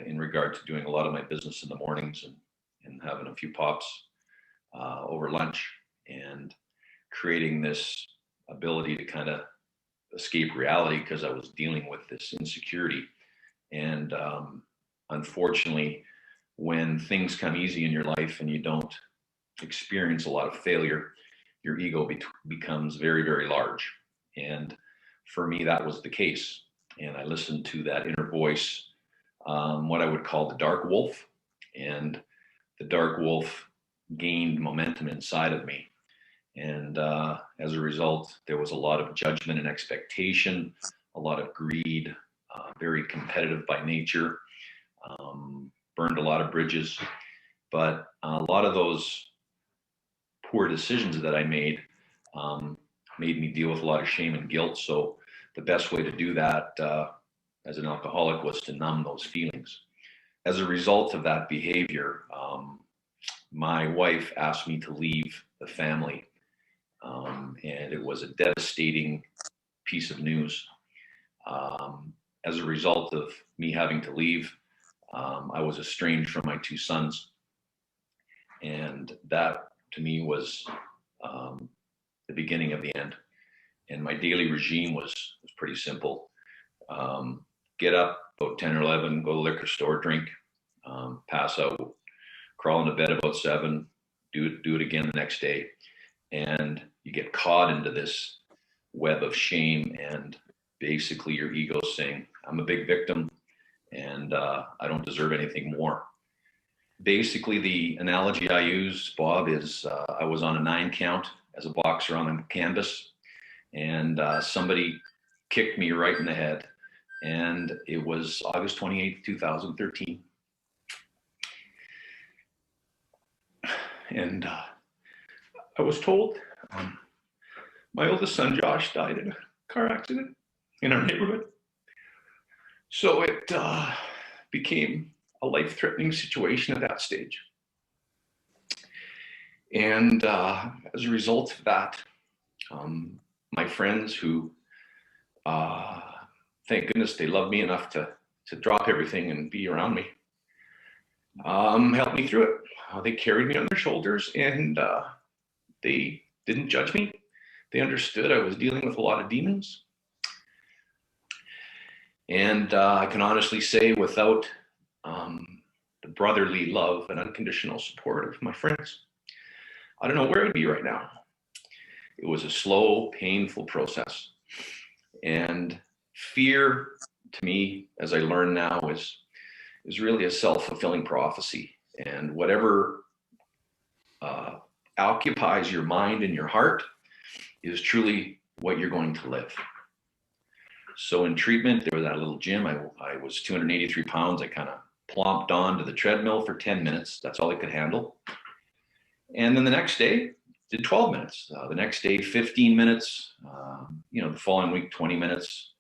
in regard to doing a lot of my business in the mornings and having a few pops over lunch and creating this ability to kind of escape reality because I was dealing with this insecurity. And unfortunately, when things come easy in your life and you don't experience a lot of failure, your ego becomes very, very large. And for me, that was the case. And I listened to that inner voice, what I would call the dark wolf. And the dark wolf gained momentum inside of me. And as a result, there was a lot of judgment and expectation, a lot of greed, very competitive by nature, burned a lot of bridges. But a lot of those poor decisions that I made made me deal with a lot of shame and guilt. So the best way to do that as an alcoholic was to numb those feelings. As a result of that behavior, my wife asked me to leave the family. And it was a devastating piece of news. As a result of me having to leave, I was estranged from my 2 sons. And that to me was the beginning of the end. And my daily regime was pretty simple. Get up about 10 or 11, go to the liquor store, drink, pass out, crawl into bed about 7, do it again the next day. And you get caught into this web of shame, and basically your ego saying, I'm a big victim and I don't deserve anything more. Basically, the analogy I use, Bob, is I was on a 9 count as a boxer on a canvas, and somebody kicked me right in the head. And it was August 28th, 2013. And I was told my oldest son, Josh, died in a car accident in our neighborhood. So it became a life-threatening situation at that stage. And as a result of that, my friends who, thank goodness they loved me enough to drop everything and be around me, helped me through it. They carried me on their shoulders, and they didn't judge me. They understood I was dealing with a lot of demons. And I can honestly say, without the brotherly love and unconditional support of my friends, I don't know where I'd be right now. It was a slow, painful process. And fear, to me, as I learn now, is really a self-fulfilling prophecy. And whatever occupies your mind and your heart is truly what you're going to live. So in treatment, there was that little gym. I was 283 pounds. I kind of plomped onto the treadmill for 10 minutes. That's all I could handle. And then the next day, did 12 minutes. The next day, 15 minutes. The following week, 20 minutes.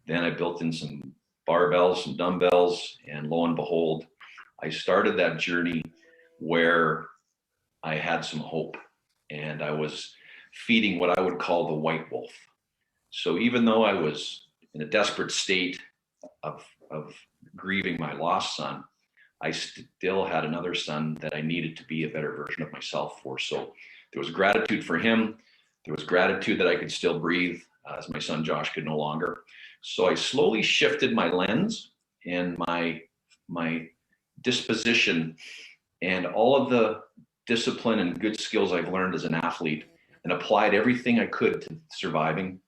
Then I built in some barbells, some dumbbells, and lo and behold, I started that journey where I had some hope, and I was feeding what I would call the white wolf. So even though I was in a desperate state of grieving my lost son, I still had another son that I needed to be a better version of myself for. So there was gratitude for him. There was gratitude that I could still breathe as my son Josh could no longer. So I slowly shifted my lens and my disposition and all of the discipline and good skills I've learned as an athlete, and applied everything I could to surviving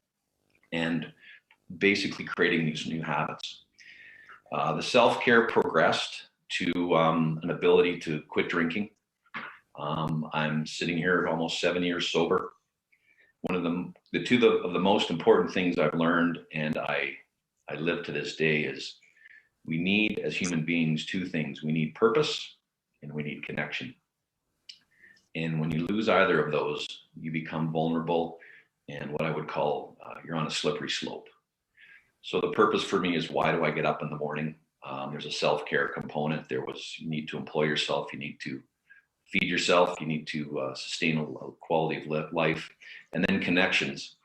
and basically creating these new habits. The self-care progressed to an ability to quit drinking. I'm sitting here almost 7 years sober. One of the most important things I've learned, and I live to this day, is we need, as human beings, 2 things. We need purpose and we need connection. And when you lose either of those, you become vulnerable and what I would call you're on a slippery slope. So the purpose for me is, why do I get up in the morning? There's a self-care component. You need to employ yourself. You need to feed yourself. You need to sustain a quality of life. And then connections.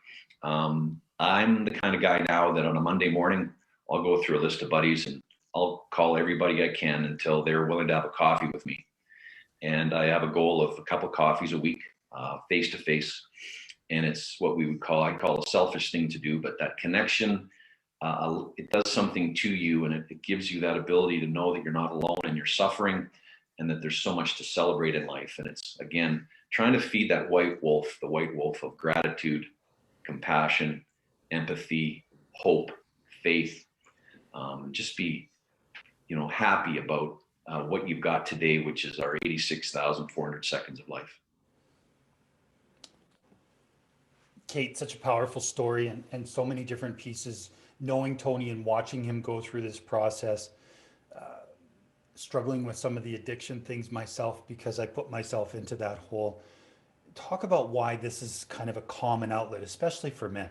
I'm the kind of guy now that on a Monday morning, I'll go through a list of buddies and I'll call everybody I can until they're willing to have a coffee with me. And I have a goal of a couple coffees a week, face to face. And it's what I call a selfish thing to do, but that connection, it does something to you, and it gives you that ability to know that you're not alone and you're suffering, and that there's so much to celebrate in life. And it's, again, trying to feed that white wolf, the white wolf of gratitude, compassion, empathy, hope, faith, just be, happy about what you've got today, which is our 86,400 seconds of life. Kate, such a powerful story, and so many different pieces. Knowing Tony and watching him go through this process, struggling with some of the addiction things myself, because I put myself into that hole. Talk about why this is kind of a common outlet, especially for men.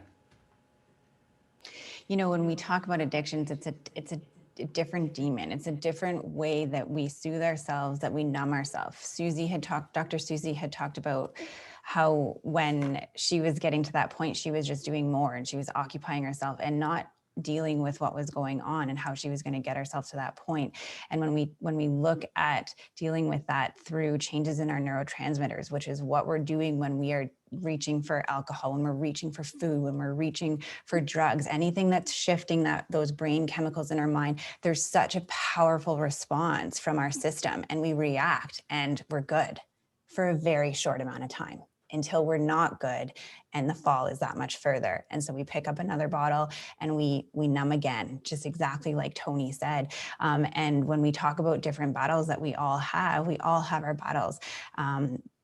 When we talk about addictions, it's a different demon. It's a different way that we soothe ourselves, that we numb ourselves. Dr. Susie had talked about how when she was getting to that point, she was just doing more and she was occupying herself and not dealing with what was going on and how she was going to get herself to that point. And when we look at dealing with that through changes in our neurotransmitters, which is what we're doing when we are reaching for alcohol, when we're reaching for food, when we're reaching for drugs, anything that's shifting those brain chemicals in our mind, there's such a powerful response from our system, and we react and we're good for a very short amount of time until we're not good and the fall is that much further. And so we pick up another bottle and we numb again, just exactly like Tony said. And when we talk about different battles that we all have our battles.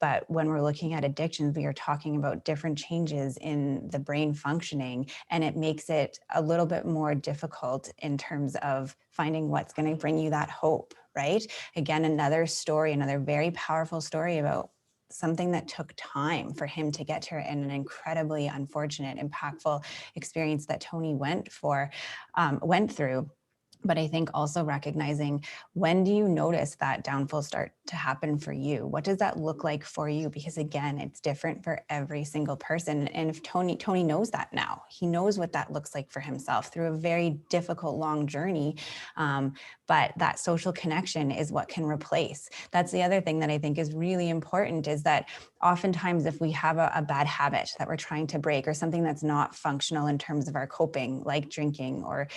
But when we're looking at addictions, we are talking about different changes in the brain functioning, and it makes it a little bit more difficult in terms of finding what's going to bring you that hope, right? Again, another story, another very powerful story about something that took time for him to get to, and an incredibly unfortunate, impactful experience that Tony went through. But I think also recognizing, when do you notice that downfall start to happen for you? What does that look like for you? Because again, it's different for every single person. And if Tony knows that now, he knows what that looks like for himself through a very difficult, long journey. But that social connection is what can replace. That's the other thing that I think is really important, is that oftentimes if we have a bad habit that we're trying to break, or something that's not functional in terms of our coping, like drinking or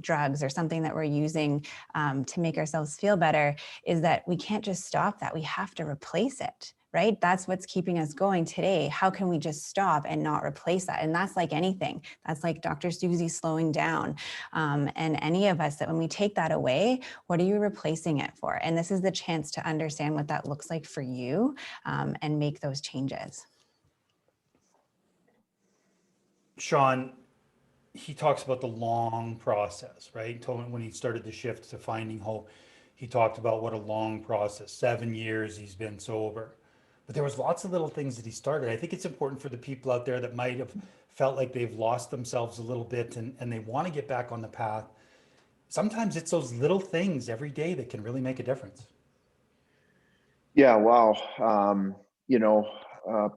drugs, or something that we're using to make ourselves feel better, is that we can't just stop that. We have to replace it, right? That's what's keeping us going today. How can we just stop and not replace that? And that's like anything. That's like Dr. Susie slowing down. And any of us, that when we take that away, what are you replacing it for? And this is the chance to understand what that looks like for you, and make those changes. Sean, he talks about the long process, right? When he started the shift to finding hope, he talked about what a long process, 7 years he's been sober. But there was lots of little things that he started. I think it's important for the people out there that might have felt like they've lost themselves a little bit, and they want to get back on the path. Sometimes it's those little things every day that can really make a difference. Yeah, wow.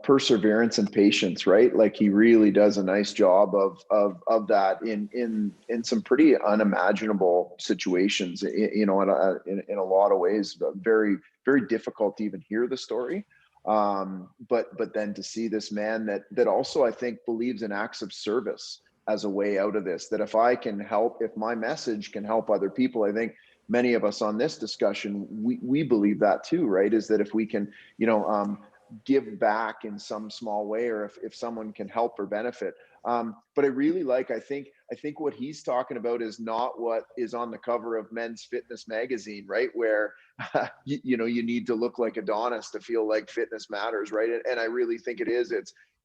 Perseverance and patience, right? Like, he really does a nice job of that in some pretty unimaginable situations. In a lot of ways, very, very difficult to even hear the story. But then to see this man that also, I think, believes in acts of service as a way out of this. That if I can help, if my message can help other people, I think many of us on this discussion, we believe that too, right? Is that if we can, give back in some small way, or if someone can help or benefit. But I really I think what he's talking about is not what is on the cover of Men's Fitness magazine, right? Where you need to look like Adonis to feel like fitness matters, right? And I really think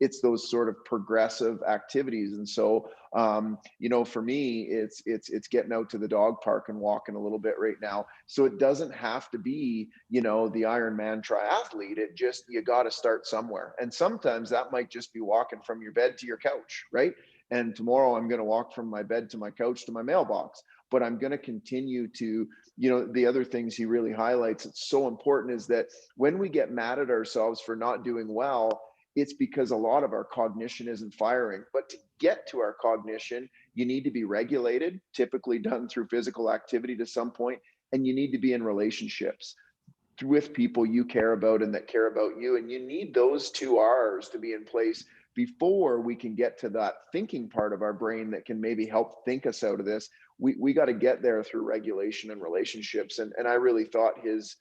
it's those sort of progressive activities. And so for me, it's getting out to the dog park and walking a little bit right now. So it doesn't have to be the Ironman triathlete. It just, you got to start somewhere. And sometimes that might just be walking from your bed to your couch, right? And tomorrow I'm going to walk from my bed to my couch to my mailbox. But I'm going to continue to, the other things he really highlights, it's so important, is that when we get mad at ourselves for not doing well, it's because a lot of our cognition isn't firing. But to get to our cognition, you need to be regulated, typically done through physical activity to some point, and you need to be in relationships with people you care about and that care about you. And you need those 2 R's to be in place before we can get to that thinking part of our brain that can maybe help think us out of this. We got to get there through regulation and relationships. And I really thought his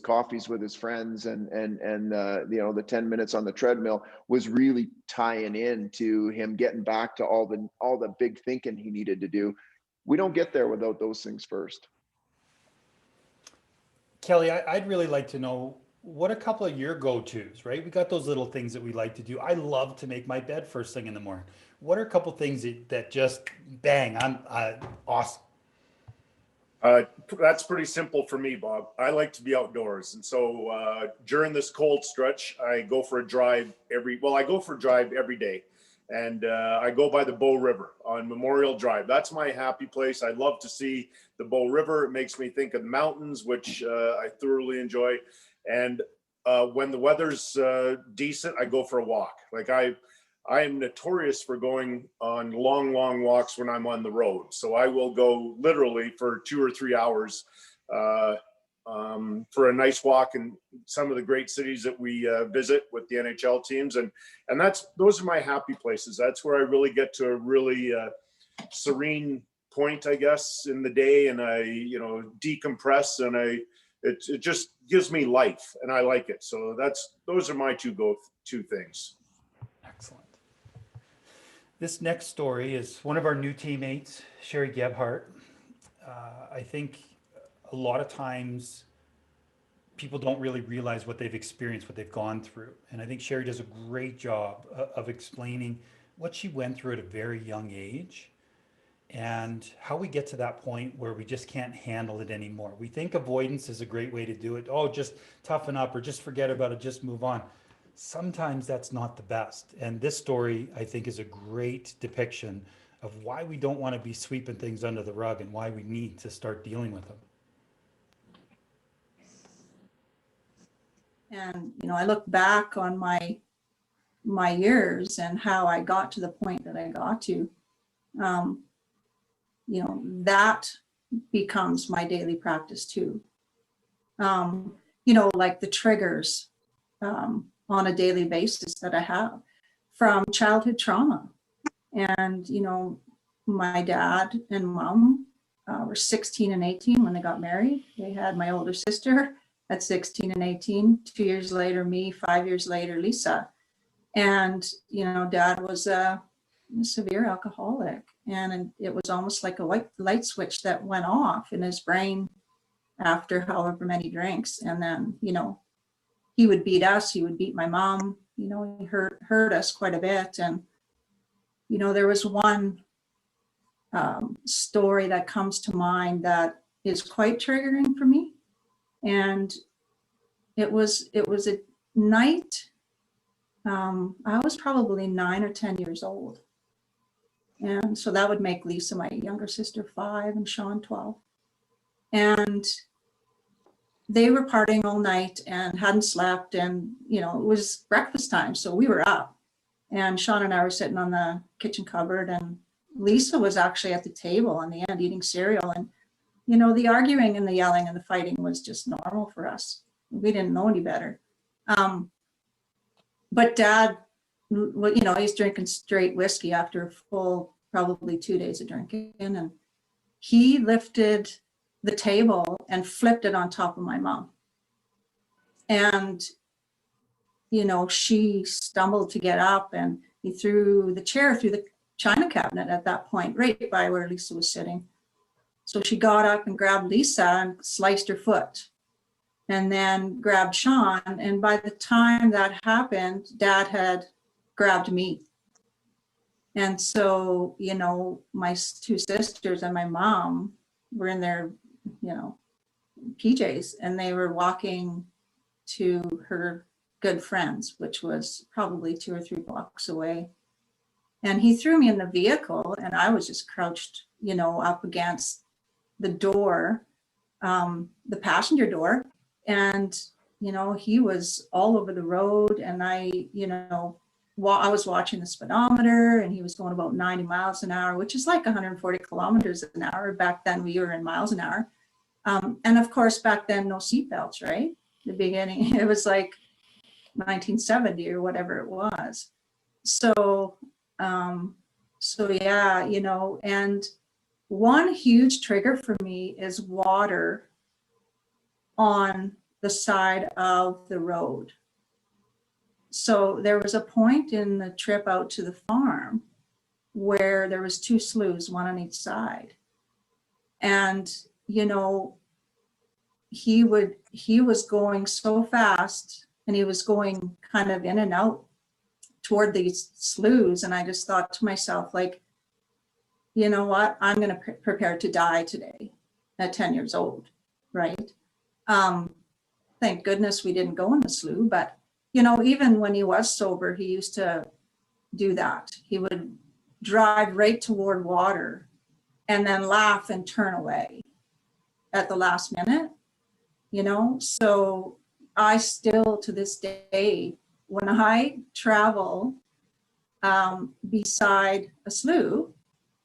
coffees with his friends and the 10 minutes on the treadmill was really tying in to him getting back to all the big thinking he needed to do. We don't get there without those things first. Kelly, I'd really like to know, what a couple of your go-tos, right? We got those little things that we like to do. I love to make my bed first thing in the morning. What are a couple things that just bang, I'm awesome? That's pretty simple for me, Bob. I like to be outdoors. And so during this cold stretch, I go for a drive every day. And I go by the Bow River on Memorial Drive. That's my happy place. I love to see the Bow River. It makes me think of the mountains, which I thoroughly enjoy. And when the weather's decent, I go for a walk. Like I am notorious for going on long, long walks when I'm on the road. So I will go literally for 2 or 3 hours for a nice walk in some of the great cities that we visit with the NHL teams. And those are my happy places. That's where I really get to a really serene point, I guess, in the day. And I, decompress, and it just gives me life, and I like it. So those are my two things. Excellent. This next story is one of our new teammates, Sherry Gebhardt. I think a lot of times people don't really realize what they've experienced, what they've gone through. And I think Sherry does a great job of explaining what she went through at a very young age and how we get to that point where we just can't handle it anymore. We think avoidance is a great way to do it. Oh, just toughen up or just forget about it, just move on. Sometimes that's not the best. And this story, I think, is a great depiction of why we don't want to be sweeping things under the rug and why we need to start dealing with them. And, I look back on my years and how I got to the point that I got to, that becomes my daily practice too. Like the triggers on a daily basis that I have from childhood trauma. And, my dad and mom were 16 and 18 when they got married. They had my older sister at 16 and 18, 2 years later, me, 5 years later, Lisa. And, dad was a severe alcoholic. And it was almost like a white light switch that went off in his brain after however many drinks. And then, he would beat us, he would beat my mom, he hurt us quite a bit. And, there was one story that comes to mind that is quite triggering for me. And it was a night, I was probably 9 or 10 years old. And so that would make Lisa, my younger sister, 5 and Sean 12. And they were partying all night and hadn't slept. And, it was breakfast time. So we were up. And Sean and I were sitting on the kitchen cupboard. And Lisa was actually at the table on the end eating cereal. And, the arguing and the yelling and the fighting was just normal for us. We didn't know any better. But Dad, he's drinking straight whiskey after a full, probably 2 days of drinking. And he lifted the table and flipped it on top of my mom. And, she stumbled to get up, and he threw the chair through the china cabinet at that point, right by where Lisa was sitting. So she got up and grabbed Lisa and sliced her foot, and then grabbed Sean. And by the time that happened, Dad had grabbed me. And so, my 2 sisters and my mom were in their, PJs, and they were walking to her good friends, which was probably 2 or 3 blocks away. And he threw me in the vehicle, and I was just crouched, up against the door, the passenger door. And, he was all over the road, and I was watching the speedometer, and he was going about 90 miles an hour, which is like 140 kilometers an hour. Back then we were in miles an hour. And of course, back then, no seatbelts, right? The beginning, it was like 1970 or whatever it was. So yeah, and one huge trigger for me is water on the side of the road. So there was a point in the trip out to the farm where there was 2 sloughs, one on each side. And, he was going so fast, and he was going kind of in and out toward these sloughs. And I just thought to myself, like, you know what, I'm going to prepare to die today at 10 years old, right? Thank goodness we didn't go in the slough, but, even when he was sober, he used to do that. He would drive right toward water and then laugh and turn away at the last minute, So I still, to this day, when I travel, beside a slough,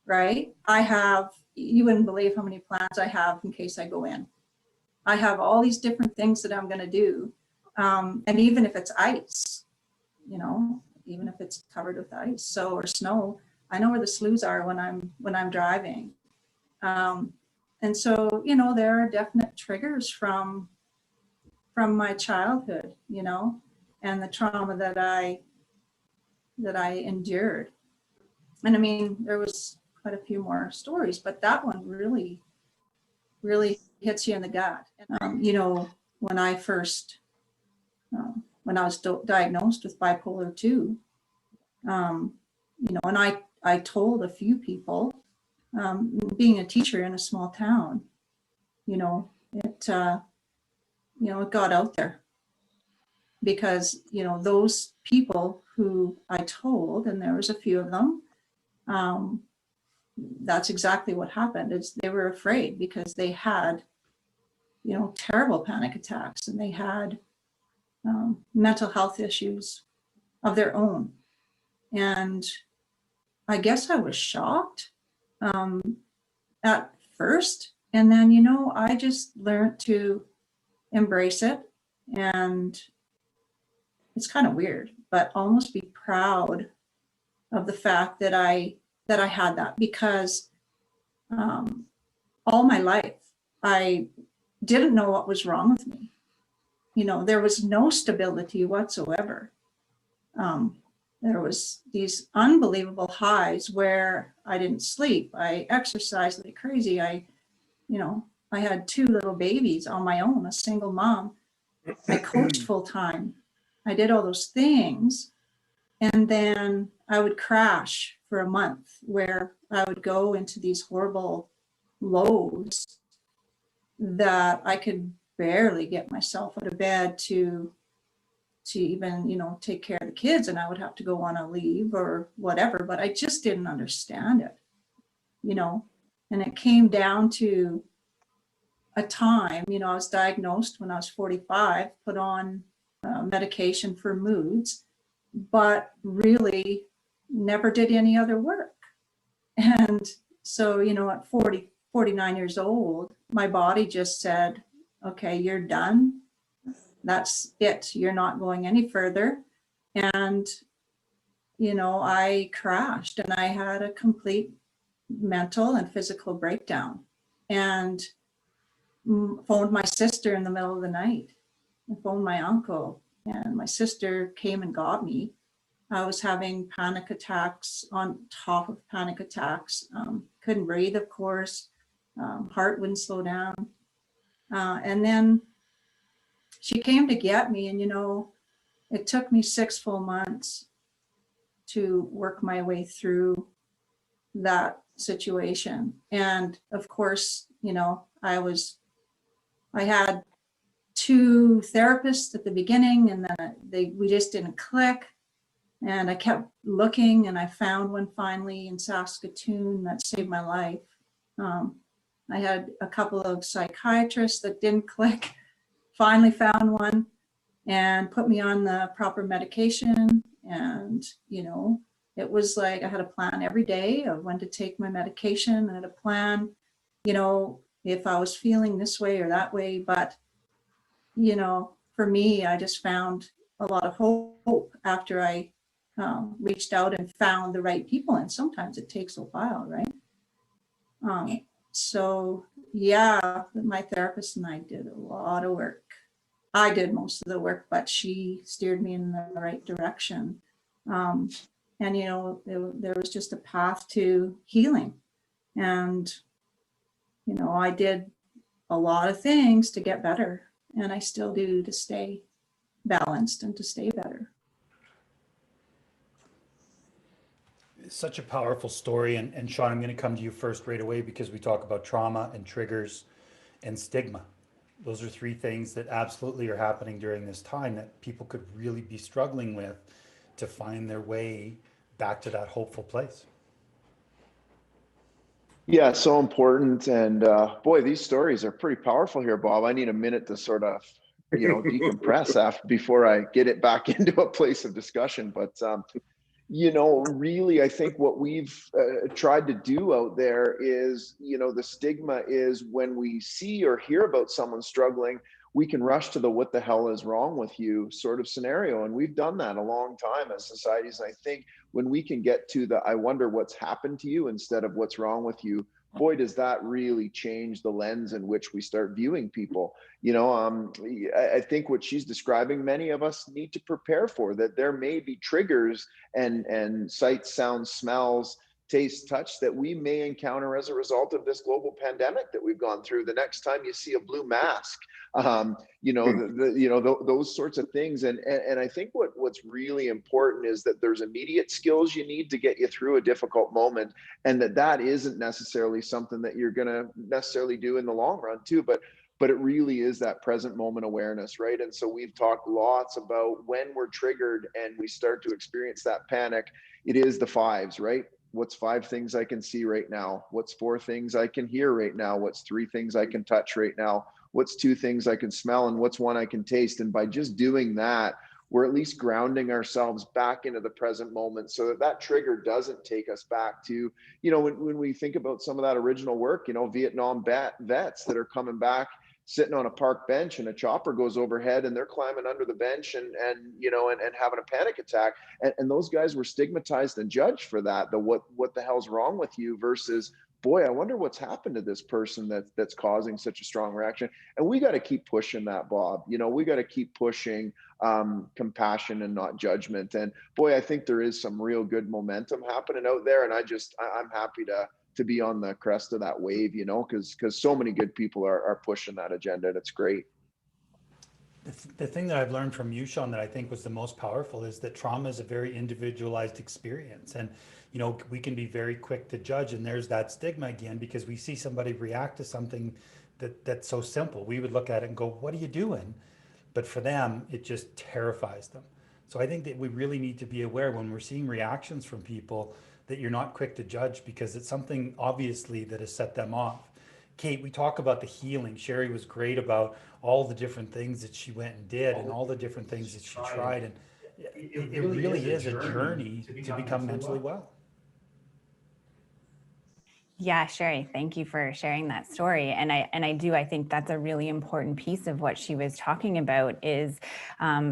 right? I have, you wouldn't believe how many plans I have in case I go in. I have all these different things that I'm going to do. And even if it's ice, you know, even if it's covered with ice, so, or snow, I know where the sloughs are when I'm driving. And so, you know, there are definite triggers from my childhood, you know, and the trauma that I endured. And I mean, there was quite a few more stories, but that one really, really hits you in the gut. You know, when I first, when I was diagnosed with bipolar 2, you know, and I told a few people, being a teacher in a small town, you know, it got out there because, you know, those people who I told, and there was a few of them, that's exactly what happened. Is they were afraid because they had, you know, terrible panic attacks, and they had mental health issues of their own. And I guess I was shocked at first. And then, you know, I just learned to embrace it. And it's kind of weird, but almost be proud of the fact that I had that, because all my life I didn't know what was wrong with me. You know, there was no stability whatsoever. There was these unbelievable highs where I didn't sleep. I exercised like crazy. I had 2 little babies on my own, a single mom. I coached full time. I did all those things. And then I would crash for a month where I would go into these horrible lows that I could barely get myself out of bed to even, you know, take care of the kids, and I would have to go on a leave or whatever, but I just didn't understand it, you know. And it came down to a time, you know, I was diagnosed when I was 45, put on medication for moods, but really never did any other work. And so, you know, at 49 years old, my body just said, okay, you're done. That's it. You're not going any further. And, you know, I crashed and I had a complete mental and physical breakdown, and phoned my sister in the middle of the night. I phoned my uncle, and my sister came and got me. I was having panic attacks on top of panic attacks. Couldn't breathe, of course. Heart wouldn't slow down. And then she came to get me, and, you know, it took me 6 full months to work my way through that situation. And of course, you know, I had 2 therapists at the beginning, and then we just didn't click. And I kept looking, and I found one finally in Saskatoon that saved my life. I had a couple of psychiatrists that didn't click, finally found one and put me on the proper medication. And, you know, it was like I had a plan every day of when to take my medication. I had a plan, you know, if I was feeling this way or that way. But, you know, for me, I just found a lot of hope after I reached out and found the right people. And sometimes it takes a while, right? So yeah, my therapist and I did a lot of work. I did most of the work, but she steered me in the right direction. And, you know, there was just a path to healing. And, you know, I did a lot of things to get better, and I still do, to stay balanced and to stay better. Such a powerful story. And Sean, I'm going to come to you first right away, because we talk about trauma and triggers and stigma. Those are 3 things that absolutely are happening during this time that people could really be struggling with to find their way back to that hopeful place. Yeah, so important. And boy, these stories are pretty powerful here, Bob. I need a minute to sort of, you know, decompress before I get it back into a place of discussion. But Really, I think what we've tried to do out there is, the stigma is when we see or hear about someone struggling, we can rush to the what the hell is wrong with you sort of scenario. And we've done that a long time as societies. And I think when we can get to the I wonder what's happened to you instead of what's wrong with you, boy, does that really change the lens in which we start viewing people. I think what she's describing, many of us need to prepare for that. There may be triggers and sights, sounds, smells, taste, touch that we may encounter as a result of this global pandemic that we've gone through. The next time you see a blue mask, those sorts of things. And I think what's really important is that there's immediate skills you need to get you through a difficult moment, and that isn't necessarily something that you're going to necessarily do in the long run too, but it really is that present moment awareness, right? And so we've talked lots about when we're triggered and we start to experience that panic, it is the fives, right? What's 5 things I can see right now? What's 4 things I can hear right now? What's 3 things I can touch right now? What's 2 things I can smell? And what's 1 I can taste? And by just doing that, we're at least grounding ourselves back into the present moment so that trigger doesn't take us back to, when we think about some of that original work, Vietnam vets that are coming back, sitting on a park bench and a chopper goes overhead and they're climbing under the bench and having a panic attack. And those guys were stigmatized and judged for that. What the hell's wrong with you versus, boy, I wonder what's happened to this person that's causing such a strong reaction. And we got to keep pushing that, Bob. We got to keep pushing compassion and not judgment. And boy, I think there is some real good momentum happening out there. And I'm happy to be on the crest of that wave, because so many good people are pushing that agenda, and it's great. The thing that I've learned from you, Sean, that I think was the most powerful is that trauma is a very individualized experience. And, we can be very quick to judge, and there's that stigma again, because we see somebody react to something that's so simple. We would look at it and go, what are you doing? But for them, it just terrifies them. So I think that we really need to be aware when we're seeing reactions from people that you're not quick to judge, because it's something obviously that has set them off. Kate, we talk about the healing. Sherry was great about all the different things that she went and did and all the different things that she tried. And it really is a journey to become mentally well. Yeah, Sherry, thank you for sharing that story. And I think that's a really important piece of what she was talking about is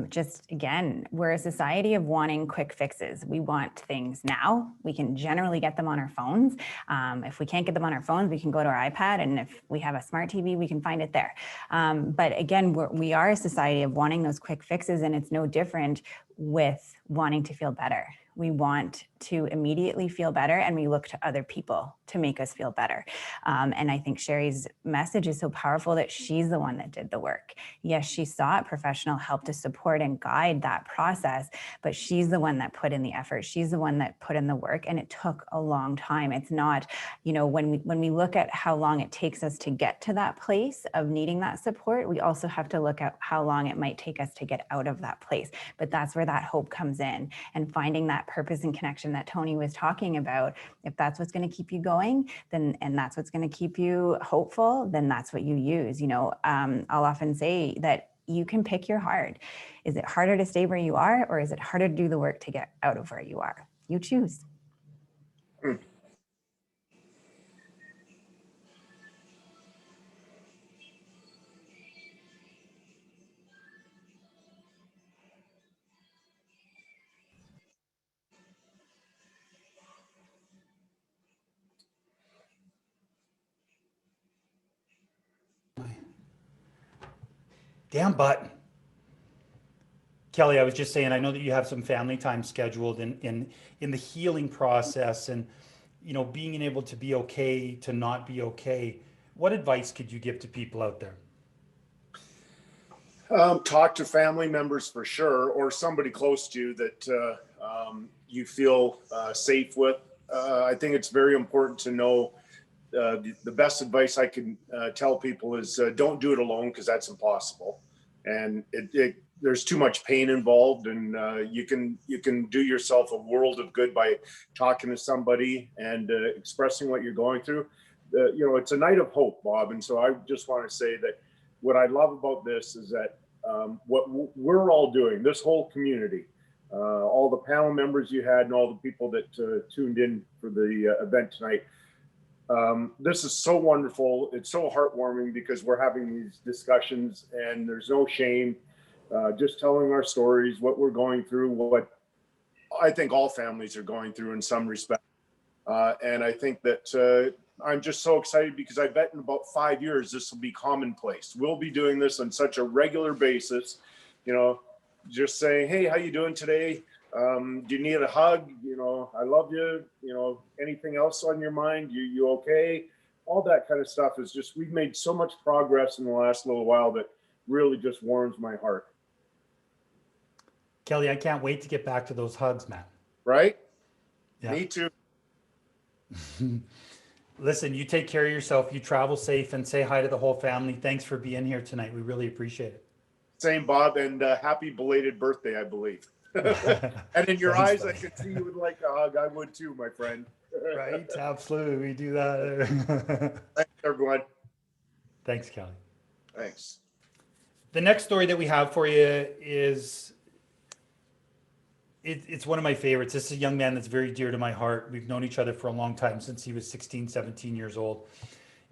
just, again, we're a society of wanting quick fixes. We want things now. We can generally get them on our phones. If we can't get them on our phones, we can go to our iPad. And if we have a smart TV, we can find it there. But again, we are a society of wanting those quick fixes, and it's no different with wanting to feel better. We want to immediately feel better, and we look to other people to make us feel better. And I think Sherry's message is so powerful that she's the one that did the work. Yes, she sought professional help to support and guide that process, but she's the one that put in the effort. She's the one that put in the work, and it took a long time. It's not, when we look at how long it takes us to get to that place of needing that support, we also have to look at how long it might take us to get out of that place. But that's where that hope comes in, and finding that purpose and connection that Tony was talking about. If that's what's going to keep you going, then, and that's what's going to keep you hopeful, then that's what you use. I'll often say that you can pick your hard. Is it harder to stay where you are, or is it harder to do the work to get out of where you are? You choose. Damn button. Kelly, I was just saying, I know that you have some family time scheduled in the healing process, and being able to be okay to not be okay. What advice could you give to people out there? Talk to family members for sure, or somebody close to you that you feel safe with. I think it's very important to know the best advice I can tell people is don't do it alone, because that's impossible. And there's too much pain involved, and you can do yourself a world of good by talking to somebody and expressing what you're going through. It's a night of hope, Bob. And so I just want to say that what I love about this is that what we're all doing, this whole community, all the panel members you had, and all the people that tuned in for the event tonight. This is so wonderful. It's so heartwarming because we're having these discussions and there's no shame. Just telling our stories, what we're going through, what I think all families are going through in some respect. And I think that I'm just so excited because I bet in about 5 years, this will be commonplace. We'll be doing this on such a regular basis, you know, just saying, hey, how you doing today? Do you need a hug? You know, I love you. You know, anything else on your mind? You okay? All that kind of stuff is just, we've made so much progress in the last little while that really just warms my heart. Kelly, I can't wait to get back to those hugs, man. Right? Yeah. Me too. Listen, you take care of yourself. You travel safe and say hi to the whole family. Thanks for being here tonight. We really appreciate it. Same, Bob, and happy belated birthday, I believe. And in your Thanks, eyes, buddy. I could see you would like a hug. I would too, my friend. Right? Absolutely. We do that. Thanks, everyone. Thanks, Kelly. Thanks. The next story that we have for you is it's one of my favorites. This is a young man that's very dear to my heart. We've known each other for a long time, since he was 16, 17 years old.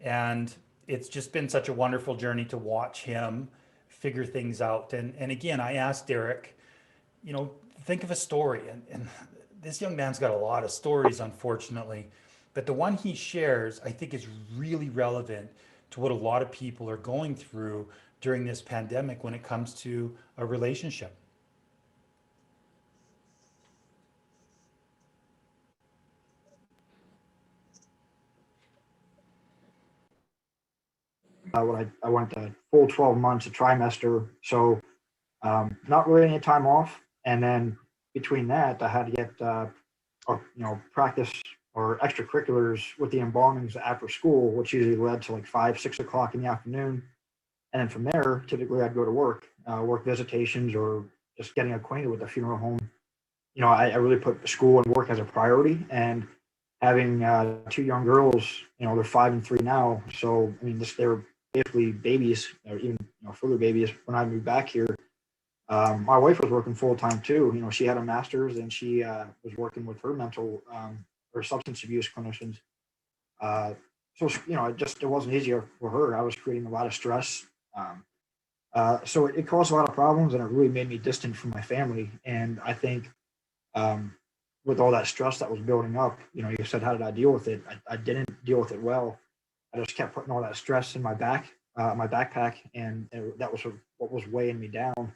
And it's just been such a wonderful journey to watch him figure things out. And again, I asked Derek, you know, think of a story. And this young man's got a lot of stories, unfortunately. But the one he shares, I think, is really relevant to what a lot of people are going through during this pandemic when it comes to a relationship. When I went to full 12 months, a trimester, so not really any time off. And then between that, I had to get practice or extracurriculars with the embalmings after school, which usually led to like 5, 6 o'clock in the afternoon. And then from there, typically I'd go to work visitations, or just getting acquainted with the funeral home. You know, I really put school and work as a priority, and having 2 young girls, you know, they're 5 and 3 now. So, I mean, they're basically babies, or even, you know, further babies when I moved back here. My wife was working full time too. You know, she had a master's, and she was working with her mental or substance abuse clinicians. So, you know, it wasn't easier for her. I was creating a lot of stress. So it caused a lot of problems, and it really made me distant from my family. And I think with all that stress that was building up, you know, you said, how did I deal with it? I didn't deal with it well. I just kept putting all that stress in my backpack, and that was what was weighing me down.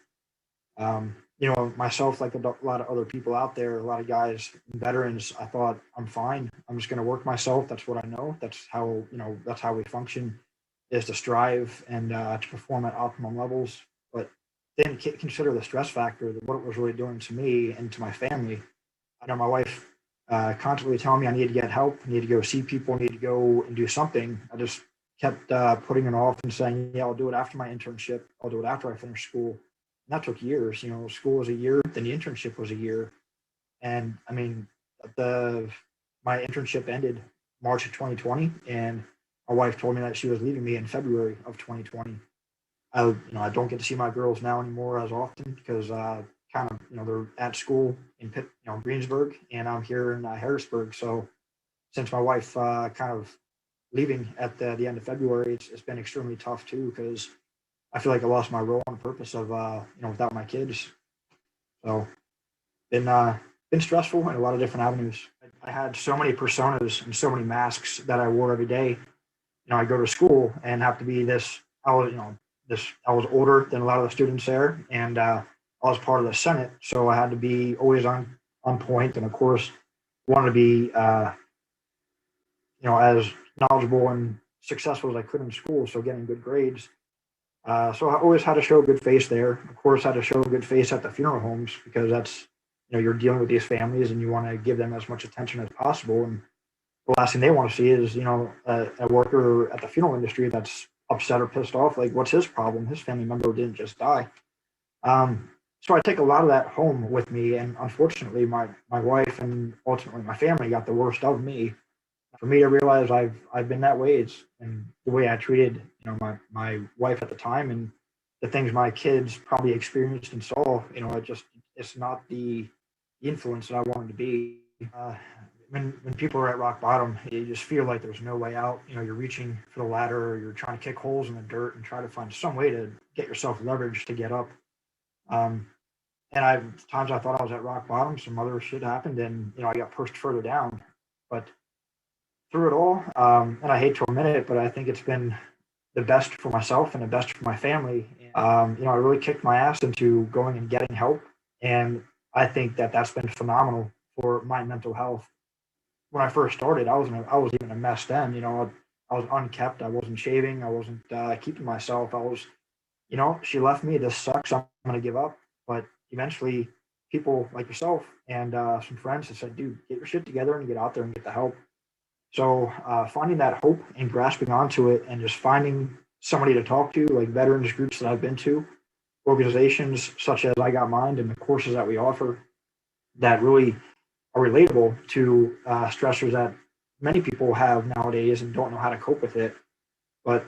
You know, myself, like a lot of other people out there, a lot of guys, veterans, I thought, I'm fine. I'm just going to work myself. That's what I know. That's how we function, is to strive and to perform at optimum levels. But then consider the stress factor, what it was really doing to me and to my family. I know my wife constantly telling me I need to get help, I need to go see people, I need to go and do something. I just kept putting it off and saying, yeah, I'll do it after my internship. I'll do it after I finish school. And that took years. You know, school was a year, then the internship was a year. And I mean, my internship ended March of 2020, and my wife told me that she was leaving me in February of 2020. I don't get to see my girls now anymore as often because kind of, you know, they're at school in Greensburg, and I'm here in Harrisburg. So since my wife kind of leaving at the end of February, it's been extremely tough too, because I feel like I lost my role and purpose of without my kids. So been stressful in a lot of different avenues. I had so many personas and so many masks that I wore every day. You know, I go to school and have to be this. I was older than a lot of the students there, and I was part of the Senate, so I had to be always on point, and of course wanted to be as knowledgeable and successful as I could in school, so getting good grades. So I always had to show a good face there. Of course, I had to show a good face at the funeral homes, because that's, you're dealing with these families and you want to give them as much attention as possible. And the last thing they want to see is, a worker at the funeral industry that's upset or pissed off. Like, what's his problem? His family member didn't just die. So I take a lot of that home with me. And unfortunately, my wife and ultimately my family got the worst of me. For me to realize I've been that way, and the way I treated my wife at the time, and the things my kids probably experienced and saw, it it's not the influence that I wanted to be. When people are at rock bottom, you just feel like there's no way out. You know, you're reaching for the ladder, or you're trying to kick holes in the dirt and try to find some way to get yourself leverage to get up. Um, and times I thought I was at rock bottom, some other shit happened, and I got pushed further down. But through it all, and I hate to admit it, but I think it's been the best for myself and the best for my family. I really kicked my ass into going and getting help, and I think that that's been phenomenal for my mental health. When I first started, I was even a mess then. I was unkept. I wasn't shaving. I wasn't keeping myself. She left me. This sucks. I'm going to give up. But eventually, people like yourself and some friends have said, dude, get your shit together and get out there and get the help. So finding that hope and grasping onto it and just finding somebody to talk to, like veterans groups that I've been to, organizations such as I Got Mind and the courses that we offer that really are relatable to stressors that many people have nowadays and don't know how to cope with it. But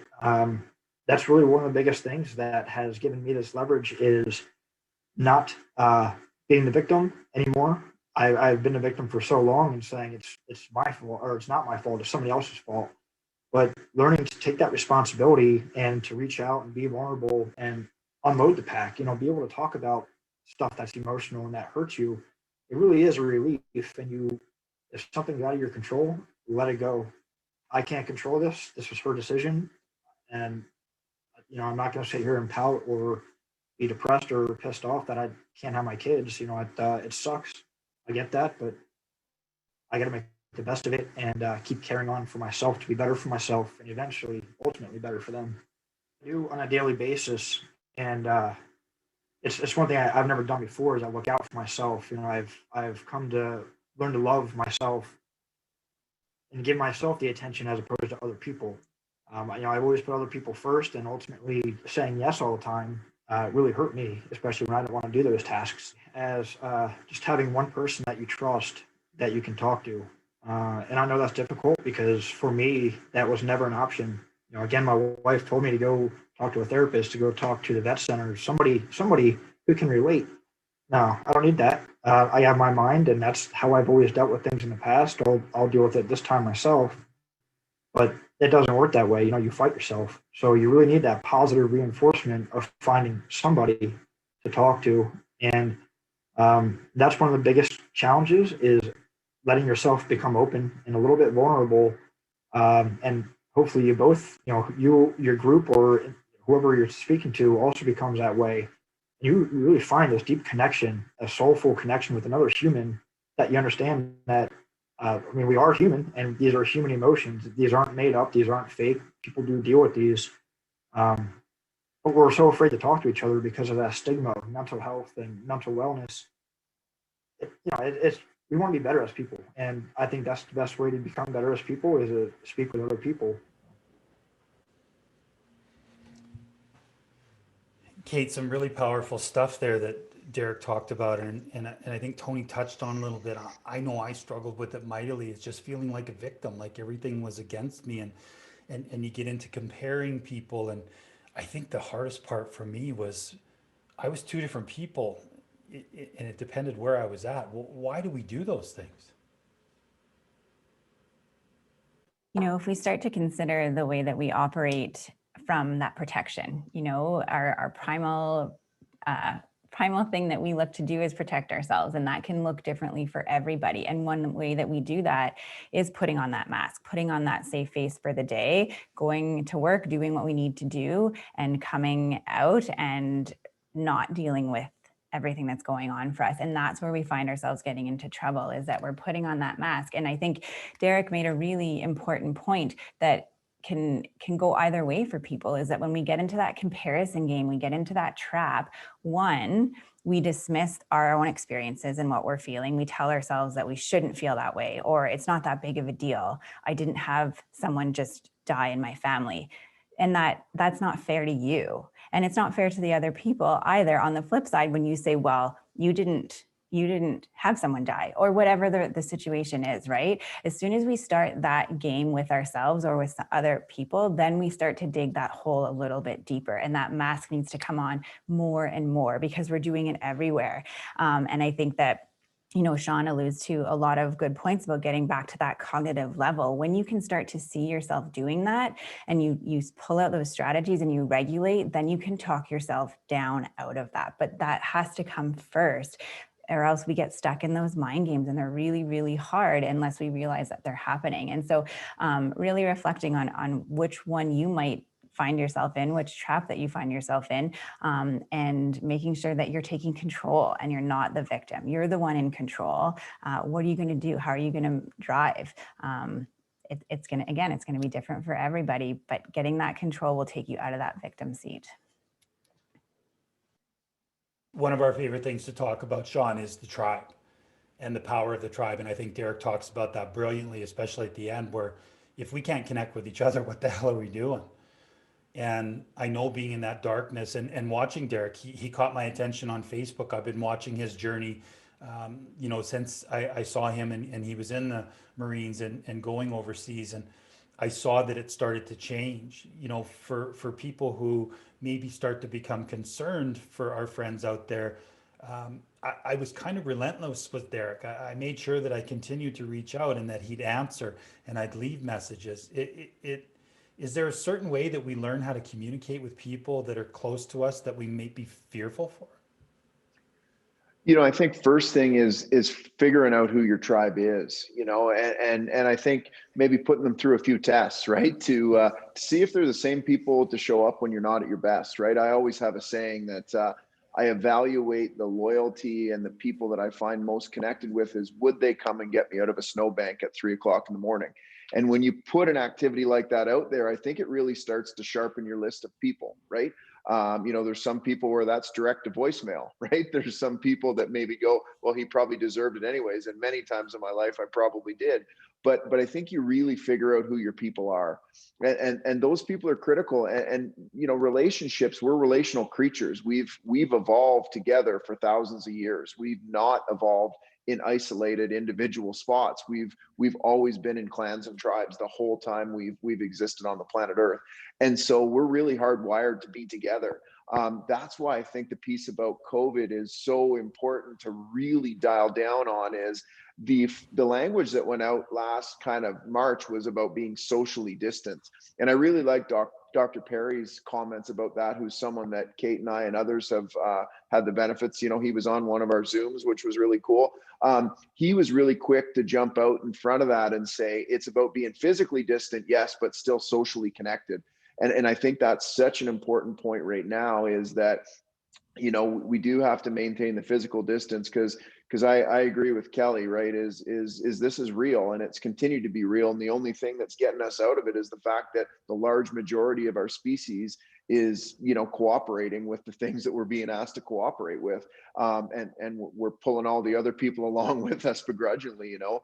that's really one of the biggest things that has given me this leverage is not being the victim anymore. I've been a victim for so long and saying it's my fault or it's not my fault, it's somebody else's fault. But learning to take that responsibility and to reach out and be vulnerable and unload the pack, be able to talk about stuff that's emotional and that hurts you, it really is a relief. And if something's out of your control, let it go. I can't control this. This was her decision. And, I'm not going to sit here and pout or be depressed or pissed off that I can't have my kids. It sucks. I get that, but I got to make the best of it and keep carrying on for myself to be better for myself and eventually, ultimately, better for them. I do on a daily basis, and it's one thing I've never done before is I look out for myself. I've come to learn to love myself and give myself the attention as opposed to other people. I've always put other people first, and ultimately saying yes all the time really hurt me, especially when I don't want to do those tasks. As just having one person that you trust that you can talk to, and I know that's difficult because for me that was never an option. Again, my wife told me to go talk to a therapist, to go talk to the vet center, somebody who can relate. No, I don't need that. I have my mind, and that's how I've always dealt with things in the past. I'll deal with it this time myself. But it doesn't work that way. You fight yourself. So you really need that positive reinforcement of finding somebody to talk to. And that's one of the biggest challenges is letting yourself become open and a little bit vulnerable. And hopefully you both, your group or whoever you're speaking to also becomes that way. You really find this deep connection, a soulful connection with another human that you understand that we are human, and these are human emotions. These aren't made up. These aren't fake. People do deal with these, but we're so afraid to talk to each other because of that stigma of mental health and mental wellness. We want to be better as people, and I think that's the best way to become better as people is to speak with other people. Kate, some really powerful stuff there that Derek talked about, and I think Tony touched on a little bit. I know I struggled with it mightily. It's just feeling like a victim, like everything was against me, and you get into comparing people. And I think the hardest part for me was I was two different people, and it depended where I was at. Well, why do we do those things? If we start to consider the way that we operate from that protection, our primal thing that we look to do is protect ourselves, and that can look differently for everybody. And one way that we do that is putting on that mask, putting on that safe face for the day, going to work, doing what we need to do, and coming out and not dealing with everything that's going on for us. And that's where we find ourselves getting into trouble, is that we're putting on that mask. And I think Derek made a really important point that can go either way for people, is that when we get into that comparison game, we get into that trap. One, we dismiss our own experiences and what we're feeling. We tell ourselves that we shouldn't feel that way, or it's not that big of a deal. I didn't have someone just die in my family. And that's not fair to you. And it's not fair to the other people either. On the flip side, when you say, well, you didn't you didn't have someone die, or whatever the situation is, right? As soon as we start that game with ourselves or with other people, then we start to dig that hole a little bit deeper. And that mask needs to come on more and more because we're doing it everywhere. And I think that, you know, Sean alludes to a lot of good points about getting back to that cognitive level. When you can start to see yourself doing that and you pull out those strategies and you regulate, then you can talk yourself down out of that. But that has to come first, or else we get stuck in those mind games, and they're really, really hard unless we realize that they're happening. And so really reflecting on which one you might find yourself in, which trap that you find yourself in, and making sure that you're taking control and you're not the victim. You're the one in control. What are you going to do? How are you going to drive? It's going to be different for everybody, but getting that control will take you out of that victim seat. One of our favorite things to talk about, Sean, is the tribe and the power of the tribe. And I think Derek talks about that brilliantly, especially at the end, where if we can't connect with each other, what the hell are we doing? And I know being in that darkness and watching Derek, he caught my attention on Facebook. I've been watching his journey, you know, since I saw him and he was in the Marines and going overseas. And I saw that it started to change, you know, for people who maybe start to become concerned for our friends out there. I was kind of relentless with Derek. I made sure that I continued to reach out and that he'd answer and I'd leave messages. Is there a certain way that we learn how to communicate with people that are close to us that we may be fearful for? You know, I think first thing is figuring out who your tribe is, you know, and I think maybe putting them through a few tests, right? To see if they're the same people to show up when you're not at your best, right? I always have a saying that I evaluate the loyalty and the people that I find most connected with is, would they come and get me out of a snowbank at 3 o'clock in the morning? And when you put an activity like that out there, I think it really starts to sharpen your list of people, right? You know, there's some people where that's direct to voicemail, right? There's some people that maybe go, well, he probably deserved it anyways. And many times in my life, I probably did. But I think you really figure out who your people are. And those people are critical. And you know, relationships, we're relational creatures. We've evolved together for thousands of years. We've not evolved in isolated individual spots. We've always been in clans and tribes the whole time we've existed on the planet Earth. And so we're really hardwired to be together. That's why I think the piece about COVID is so important to really dial down on is the language that went out last kind of March was about being socially distant. And I really like Dr. Perry's comments about that, who's someone that Kate and I and others have had the benefits. You know, he was on one of our Zooms, which was really cool. He was really quick to jump out in front of that and say, it's about being physically distant, yes, but still socially connected. And I think that's such an important point right now is that, you know, we do have to maintain the physical distance because I agree with Kelly, right? Is this is real and it's continued to be real. And the only thing that's getting us out of it is the fact that the large majority of our species is, you know, cooperating with the things that we're being asked to cooperate with. And we're pulling all the other people along with us begrudgingly, you know.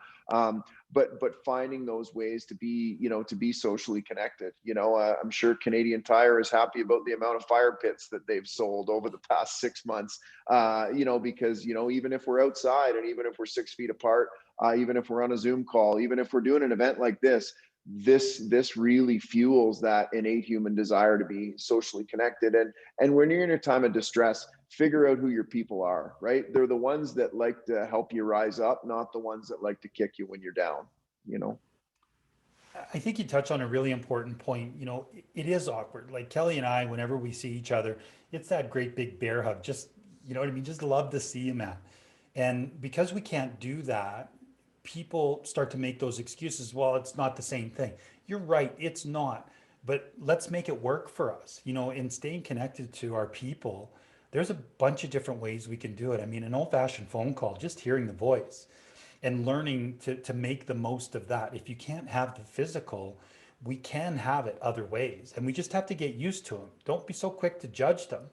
But finding those ways to be, you know, to be socially connected. You know, I'm sure Canadian Tire is happy about the amount of fire pits that they've sold over the past 6 months, you know, because, you know, even if we're outside and even if we're 6 feet apart, even if we're on a Zoom call, even if we're doing an event like this really fuels that innate human desire to be socially connected. And when you're in a time of distress, figure out who your people are, right? They're the ones that like to help you rise up, not the ones that like to kick you when you're down, you know? I think you touch on a really important point. You know, it is awkward. Like Kelly and I, whenever we see each other, it's that great big bear hug. Just, you know what I mean? Just love to see you, man. And because we can't do that, people start to make those excuses. Well, it's not the same thing. You're right, it's not. But let's make it work for us. You know, in staying connected to our people, there's a bunch of different ways we can do it. I mean, an old-fashioned phone call, just hearing the voice and learning to make the most of that. If you can't have the physical, we can have it other ways. And we just have to get used to them. Don't be so quick to judge them.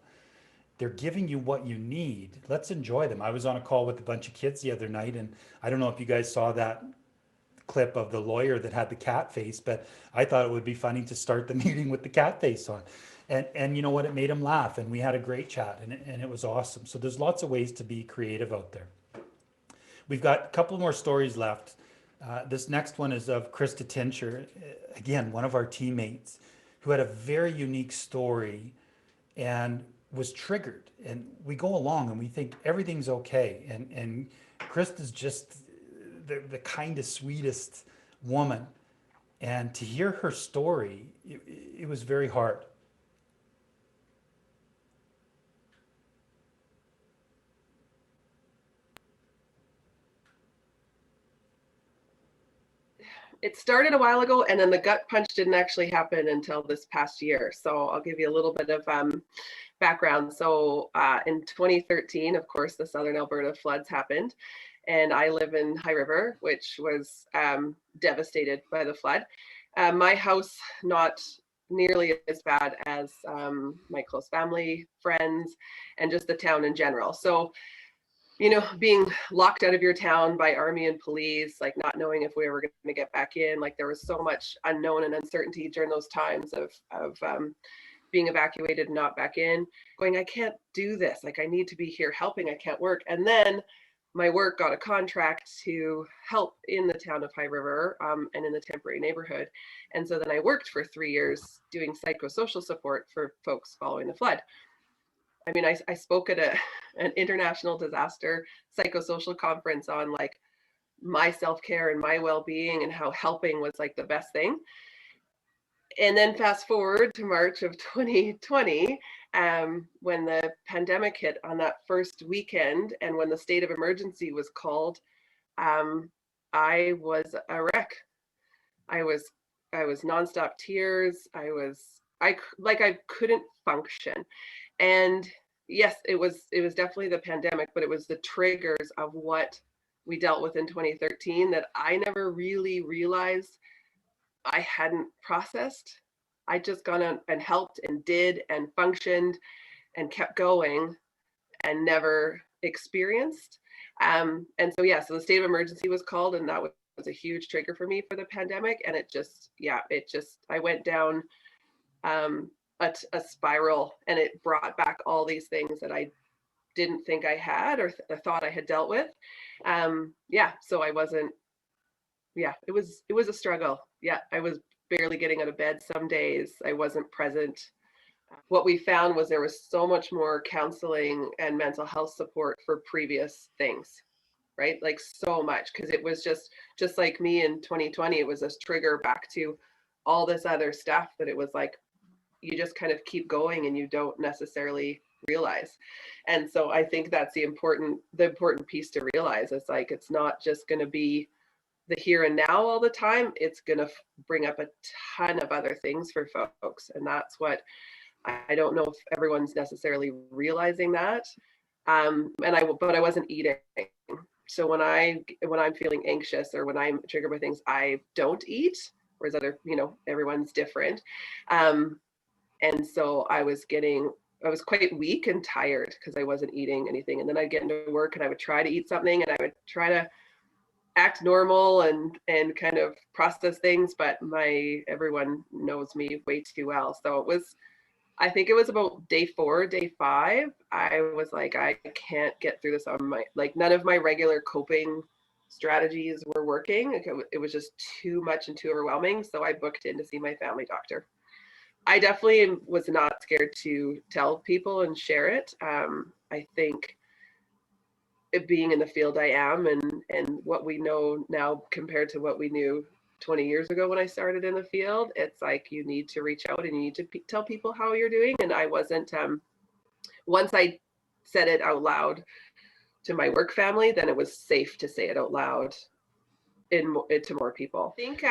They're giving you what you need. Let's enjoy them. I was on a call with a bunch of kids the other night, and I don't know if you guys saw that clip of the lawyer that had the cat face, but I thought it would be funny to start the meeting with the cat face on. And you know what? It made him laugh, and we had a great chat, and it was awesome. So there's lots of ways to be creative out there. We've got a couple more stories left. This next one is of Krista Tincher, again, one of our teammates, who had a very unique story and was triggered. And we go along and we think everything's okay. And Krista's just the kindest, sweetest woman. And to hear her story, it was very hard. It started a while ago, and then the gut punch didn't actually happen until this past year. So I'll give you a little bit of background. So in 2013, of course, the Southern Alberta floods happened, and I live in High River, which was devastated by the flood. My house, not nearly as bad as my close family, friends, and just the town in general. So, you know, being locked out of your town by army and police, like not knowing if we were going to get back in, like there was so much unknown and uncertainty during those times of being evacuated and not back in, going, I can't do this. Like I need to be here helping, I can't work. And then my work got a contract to help in the town of High River and in the temporary neighborhood. And so then I worked for 3 years doing psychosocial support for folks following the flood. I mean, I spoke at an international disaster psychosocial conference on like my self-care and my well-being and how helping was like the best thing. And then fast forward to March of 2020, when the pandemic hit on that first weekend and when the state of emergency was called, I was a wreck. I was nonstop tears. I couldn't function. And yes, it was definitely the pandemic, but it was the triggers of what we dealt with in 2013 that I never really realized I hadn't processed. I just gone on and helped and did and functioned and kept going and never experienced. And so, yeah, so the state of emergency was called, and that was a huge trigger for me for the pandemic. And I went down a spiral, and it brought back all these things that I didn't think I had or thought I had dealt with. So I wasn't, it was a struggle. Yeah, I was barely getting out of bed some days. I wasn't present. What we found was there was so much more counseling and mental health support for previous things, right? Like so much, because it was just like me in 2020, it was this trigger back to all this other stuff that it was like, you just kind of keep going and you don't necessarily realize. And so I think that's the important piece to realize. It's like, it's not just going to be the here and now all the time. It's going to bring up a ton of other things for folks. And that's what I don't know if everyone's necessarily realizing that. But I wasn't eating. So when I'm feeling anxious or when I'm triggered by things, I don't eat, whereas everyone's different. And so I was quite weak and tired because I wasn't eating anything. And then I'd get into work and I would try to eat something and I would try to act normal and kind of process things, but everyone knows me way too well. So I think it was about day 4, day 5, I was like, I can't get through this on none of my regular coping strategies were working. It was just too much and too overwhelming. So I booked in to see my family doctor. I definitely was not scared to tell people and share it. I think it being in the field I am and what we know now compared to what we knew 20 years ago when I started in the field, it's like you need to reach out and you need to tell people how you're doing. And I wasn't, once I said it out loud to my work family, then it was safe to say it out loud to more people. I think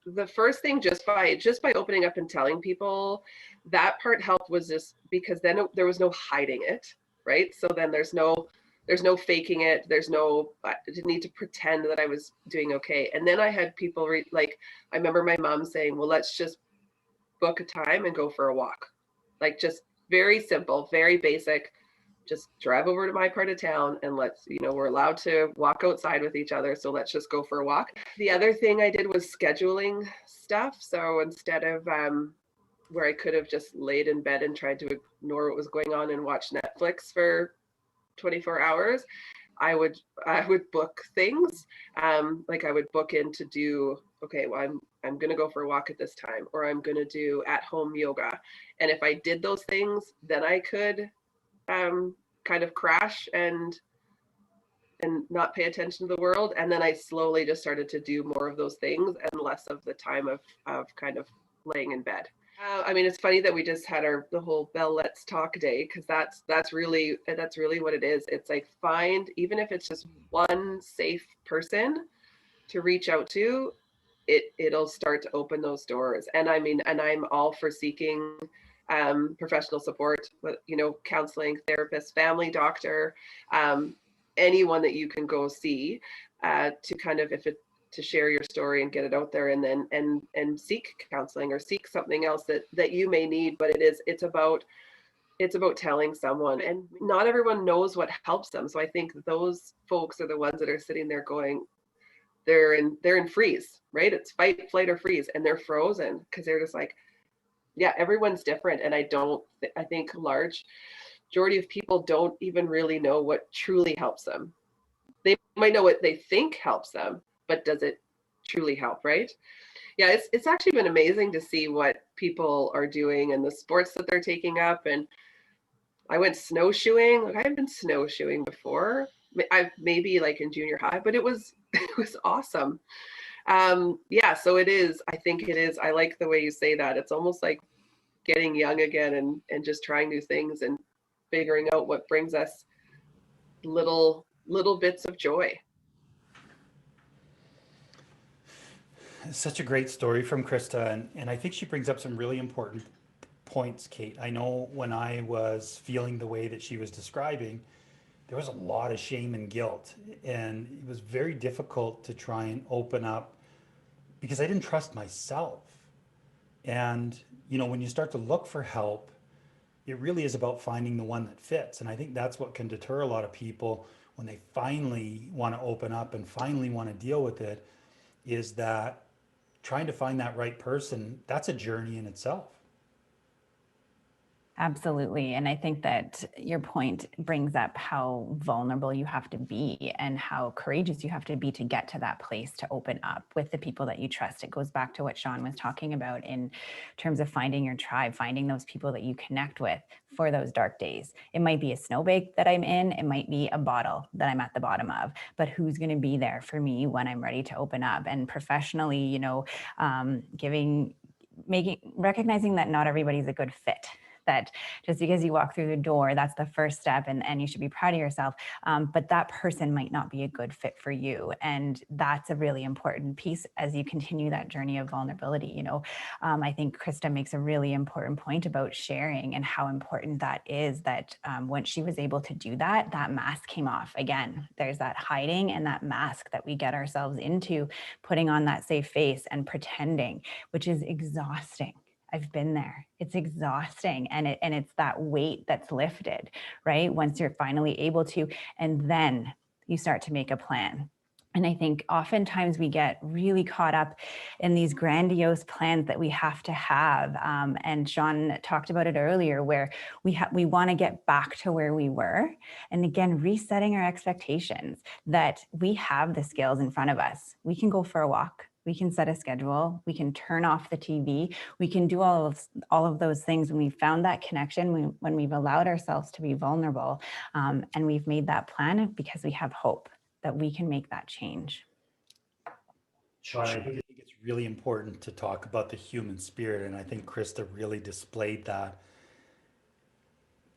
the first thing, just by opening up and telling people, that part helped, was just because then there was no hiding it, right? So then there's no faking it. I didn't need to pretend that I was doing okay. And then I had people I remember my mom saying, well, let's just book a time and go for a walk. Like just very simple, very basic. Just drive over to my part of town and we're allowed to walk outside with each other. So let's just go for a walk. The other thing I did was scheduling stuff. So instead of where I could have just laid in bed and tried to ignore what was going on and watch Netflix for 24 hours, I would book things. Like I would book in to do, okay, well, I'm gonna go for a walk at this time, or I'm gonna do at home yoga. And if I did those things, then I could kind of crash and not pay attention to the world. And then I slowly just started to do more of those things and less of the time of kind of laying in bed. I mean, it's funny that we just had the whole Bell Let's Talk day, because that's really what it is. It's like, find, even if it's just one safe person to reach out to, it'll start to open those doors. And I mean, and I'm all for seeking professional support, you know, counseling, therapist, family doctor, anyone that you can go see to kind of, to share your story and get it out there, and then and seek counseling or seek something else that you may need. But it's about telling someone, and not everyone knows what helps them. So I think those folks are the ones that are sitting there going, they're in freeze, right? It's fight, flight, or freeze, and they're frozen because they're just like, yeah, everyone's different. And I think large majority of people don't even really know what truly helps them. They might know what they think helps them, but does it truly help, right? Yeah, it's actually been amazing to see what people are doing and the sports that they're taking up. And I went snowshoeing. Like, I haven't been snowshoeing before. I maybe like in junior high, but it was awesome. Yeah, so it is. I think it is. I like the way you say that. It's almost like getting young again and just trying new things and figuring out what brings us little bits of joy. Such a great story from Krista, and I think she brings up some really important points, Kate. I know when I was feeling the way that she was describing, there was a lot of shame and guilt, and it was very difficult to try and open up because I didn't trust myself. And, you know, when you start to look for help, it really is about finding the one that fits. And I think that's what can deter a lot of people when they finally want to open up and finally want to deal with it, is that trying to find that right person, that's a journey in itself. Absolutely. And I think that your point brings up how vulnerable you have to be and how courageous you have to be to get to that place to open up with the people that you trust. It goes back to what Sean was talking about in terms of finding your tribe, finding those people that you connect with for those dark days. It might be a snowbank that I'm in, it might be a bottle that I'm at the bottom of, but who's going to be there for me when I'm ready to open up? And professionally, you know, recognizing that not everybody's a good fit, that just because you walk through the door, that's the first step, and you should be proud of yourself. But that person might not be a good fit for you. And that's a really important piece as you continue that journey of vulnerability. You know, I think Krista makes a really important point about sharing and how important that is, that when she was able to do that, that mask came off. Again, there's that hiding and that mask that we get ourselves into, putting on that safe face and pretending, which is exhausting. I've been there. It's exhausting. And it's that weight that's lifted, right? Once you're finally able to, and then you start to make a plan. And I think oftentimes we get really caught up in these grandiose plans that we have to have. And Sean talked about it earlier, where we want to get back to where we were. And again, resetting our expectations that we have the skills in front of us. We can go for a walk. We can set a schedule. We can turn off the TV. We can do all of those things when we found that connection, when we've allowed ourselves to be vulnerable, and we've made that plan because we have hope that we can make that change. Sean, I think it's really important to talk about the human spirit, and I think Krista really displayed that.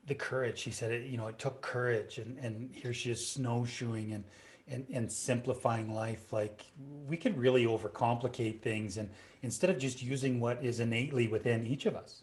The courage, she said, you know, it took courage, and here she is snowshoeing and simplifying life. Like, we can really overcomplicate things, and instead of just using what is innately within each of us.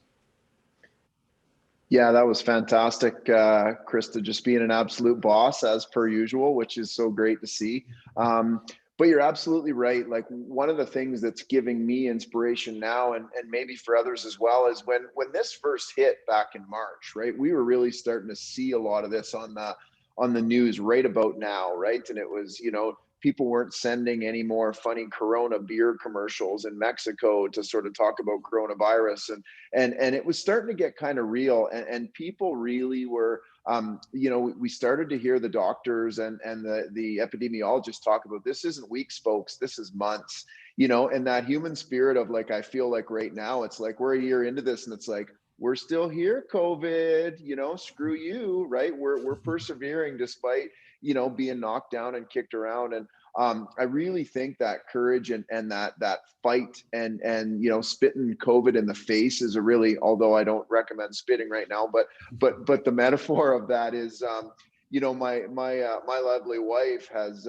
Yeah, that was fantastic, Krista, just being an absolute boss as per usual, which is so great to see. But you're absolutely right. Like, one of the things that's giving me inspiration now, and maybe for others as well, is when this first hit back in March, right? We were really starting to see a lot of this on the news right about now, right? And it was, you know, people weren't sending any more funny Corona beer commercials in Mexico to sort of talk about coronavirus, and it was starting to get kind of real, and people really were. You know, we started to hear the doctors and the epidemiologists talk about, this isn't weeks, folks, this is months, you know, and that human spirit of like, I feel like right now, it's like, we're a year into this and it's like, we're still here, COVID, you know, screw you, right? We're persevering despite, you know, being knocked down and kicked around. And I really think that courage and that fight and you know, spitting COVID in the face is a really, although I don't recommend spitting right now, but the metaphor of that is, you know, my lovely wife has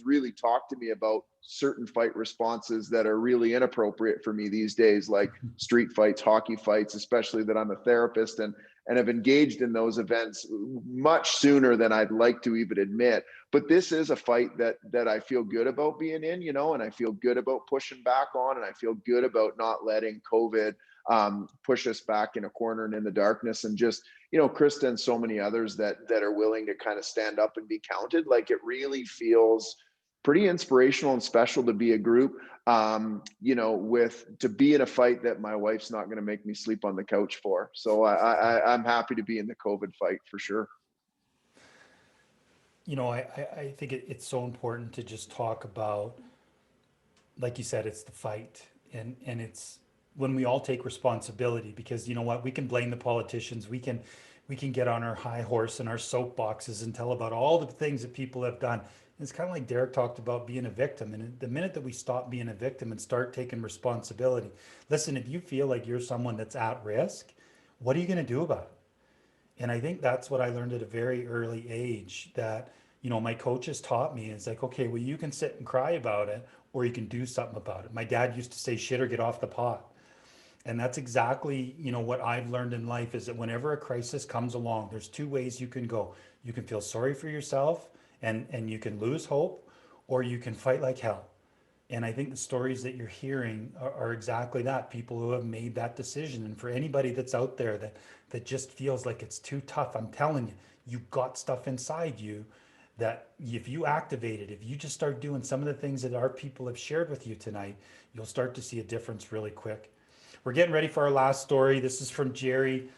really talked to me about certain fight responses that are really inappropriate for me these days, like street fights, hockey fights, especially that I'm a therapist and have engaged in those events much sooner than I'd like to even admit. But this is a fight that I feel good about being in, you know, and I feel good about pushing back on, and I feel good about not letting COVID push us back in a corner and in the darkness. And just, you know, Krista and so many others that are willing to kind of stand up and be counted. Like, it really feels pretty inspirational and special to be a group, you know, to be in a fight that my wife's not going to make me sleep on the couch for. So I'm happy to be in the COVID fight for sure. You know, I think it's so important to just talk about, like you said, it's the fight, and it's when we all take responsibility, because you know what, we can blame the politicians, we can get on our high horse and our soapboxes and tell about all the things that people have done. It's kind of like Derek talked about being a victim. And the minute that we stop being a victim and start taking responsibility, listen, if you feel like you're someone that's at risk, what are you going to do about it? And I think that's what I learned at a very early age, that, you know, my coaches taught me. It's like, okay, well, you can sit and cry about it, or you can do something about it. My dad used to say, shit or get off the pot. And that's exactly, you know, what I've learned in life, is that whenever a crisis comes along, there's two ways you can go. You can feel sorry for yourself and you can lose hope, or you can fight like hell. And I think the stories that you're hearing are exactly that. People who have made that decision. And for anybody that's out there that just feels like it's too tough, I'm telling you, you've got stuff inside you that if you activate it, if you just start doing some of the things that our people have shared with you tonight, you'll start to see a difference really quick. We're getting ready for our last story. This is from Jerry.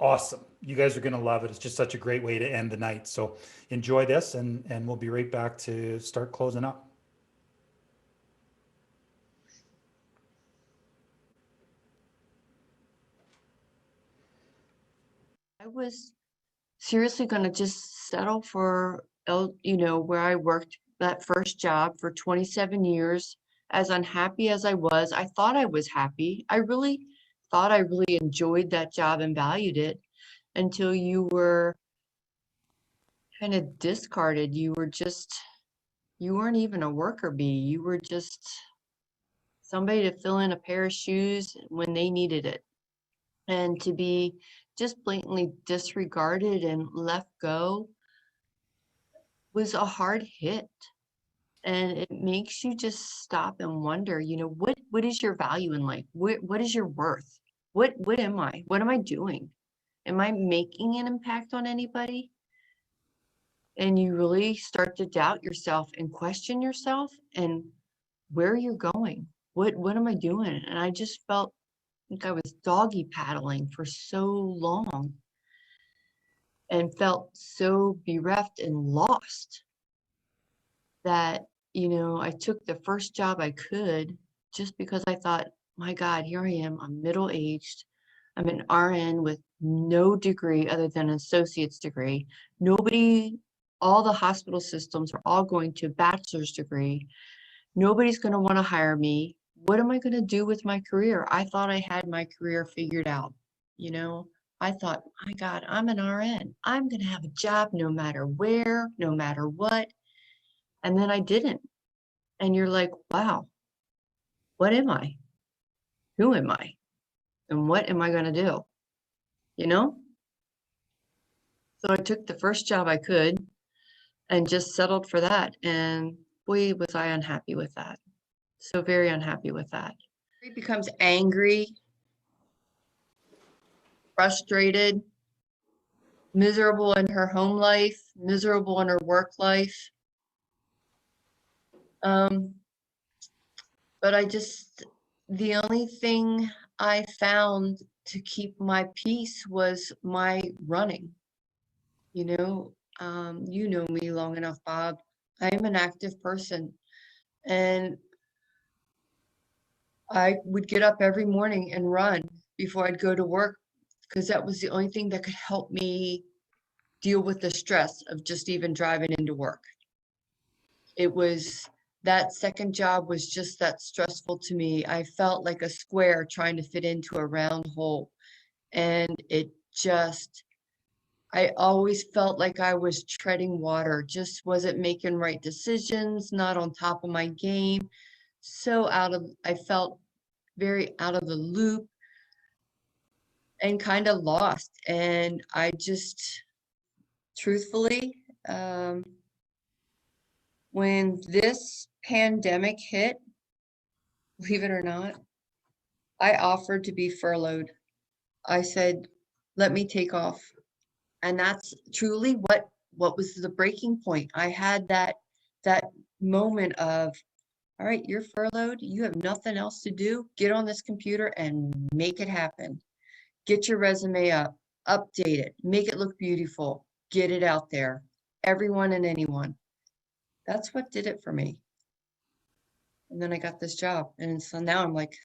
Awesome. You guys are going to love it. It's just such a great way to end the night. So enjoy this, and we'll be right back to start closing up. I was seriously going to just settle for, you know, where I worked that first job for 27 years. As unhappy as I was, I thought I was happy. I really thought I really enjoyed that job and valued it, until you were kind of discarded. You weren't even a worker bee. You were just somebody to fill in a pair of shoes when they needed it. And to be just blatantly disregarded and left go was a hard hit. And it makes you just stop and wonder, you know, what is your value in life? What is your worth? What am I? What am I doing? Am I making an impact on anybody? And you really start to doubt yourself and question yourself and where you're going. What am I doing? And I just felt like I was doggy paddling for so long, and felt so bereft and lost that, you know, I took the first job I could, just because I thought, my God, here I am, I'm middle-aged, I'm an RN with no degree other than an associate's degree. All the hospital systems are all going to a bachelor's degree. Nobody's going to want to hire me. What am I going to do with my career? I thought I had my career figured out. You know, I thought, my God, I'm an RN. I'm going to have a job no matter where, no matter what. And then I didn't. And you're like, wow, what am I? Who am I? And what am I going to do? You know? So I took the first job I could and just settled for that. And boy, was I unhappy with that. So very unhappy with that. She becomes angry, frustrated, miserable in her home life, miserable in her work life. Um, but the only thing I found to keep my peace was my running. You know me long enough, Bob. I am an active person, and I would get up every morning and run before I'd go to work because that was the only thing that could help me deal with the stress of just even driving into work. It was that second job was just that stressful to me. I felt like a square trying to fit into a round hole. And I always felt like I was treading water, just wasn't making right decisions, not on top of my game. I felt very out of the loop and kind of lost. And I just, truthfully, when this pandemic hit, believe it or not, I offered to be furloughed. I said, let me take off. And that's truly what was the breaking point. I had that moment of, all right, you're furloughed. You have nothing else to do. Get on this computer and make it happen. Get your resume up, update it, make it look beautiful, get it out there. Everyone and anyone. That's what did it for me. And then I got this job. And so now I'm like,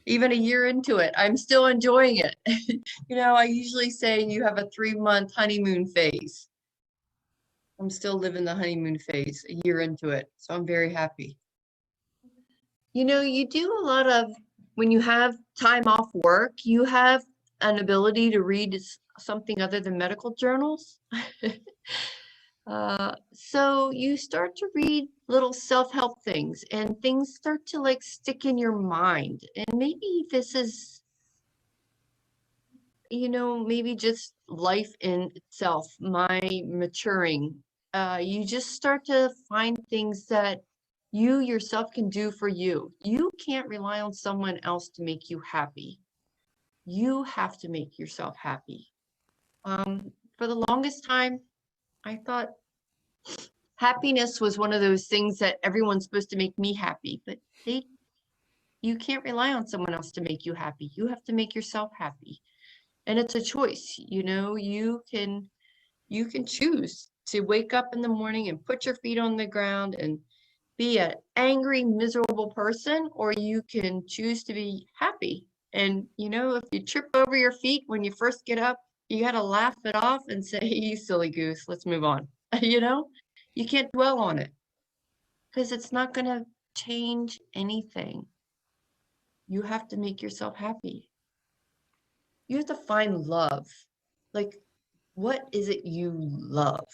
even a year into it, I'm still enjoying it. I usually say you have a 3-month honeymoon phase. I'm still living the honeymoon phase a year into it. So I'm very happy. You do a lot of, when you have time off work, you have an ability to read something other than medical journals. So you start to read little self-help things and things start to like stick in your mind. And maybe this is, maybe just life in itself, my maturing. You just start to find things that you yourself can do for you. You can't rely on someone else to make you happy. You have to make yourself happy. For the longest time, I thought happiness was one of those things that everyone's supposed to make me happy, but you can't rely on someone else to make you happy. You have to make yourself happy. And it's a choice, you can choose to wake up in the morning and put your feet on the ground and be an angry, miserable person, or you can choose to be happy. And if you trip over your feet when you first get up, you got to laugh it off and say, you silly goose, let's move on. You can't dwell on it because it's not going to change anything. You have to make yourself happy. You have to find love. Like, what is it you love?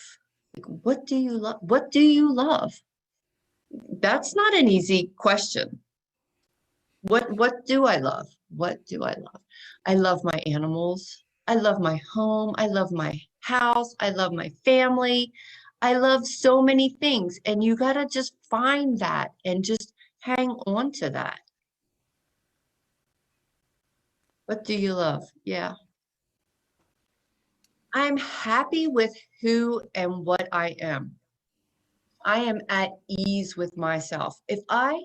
Like, what do you love? What do you love? That's not an easy question. What do I love? What do I love? I love my animals. I love my home. I love my house. I love my family. I love so many things. And you got to just find that and just hang on to that. What do you love? Yeah. I'm happy with who and what I am. I am at ease with myself. If I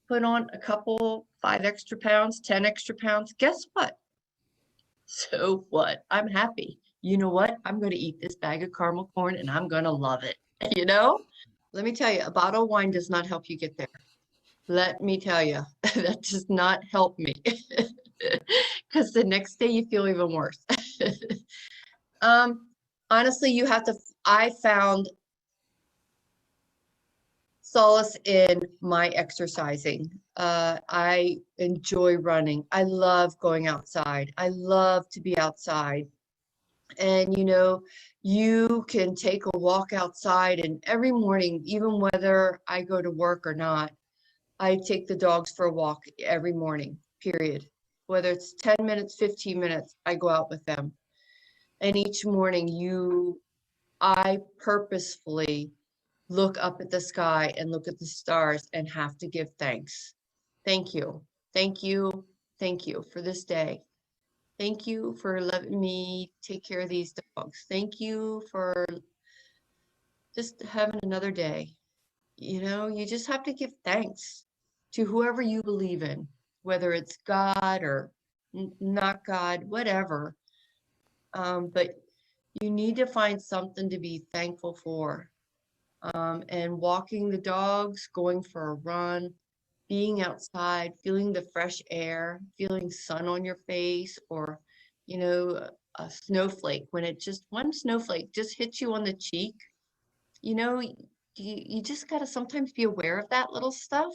put on a couple, 5 extra pounds, 10 extra pounds, guess what? So what? I'm happy. You know what? I'm going to eat this bag of caramel corn and I'm going to love it. Let me tell you, a bottle of wine does not help you get there. Let me tell you, that does not help me because the next day you feel even worse. Honestly, I found solace in my exercising. I enjoy running. I love going outside. I love to be outside. And you can take a walk outside, and every morning, even whether I go to work or not, I take the dogs for a walk every morning, period. Whether it's 10 minutes, 15 minutes, I go out with them. And each morning I purposefully look up at the sky and look at the stars and have to give thanks. Thank you. Thank you. Thank you for this day. Thank you for letting me take care of these dogs. Thank you for just having another day. you know, you just have to give thanks to whoever you believe in, whether it's God or not God, whatever. But you need to find something to be thankful for. And walking the dogs, going for a run, being outside, feeling the fresh air, feeling sun on your face, or, you know, a snowflake, when it just, one snowflake just hits you on the cheek, you know, you just got to sometimes be aware of that little stuff.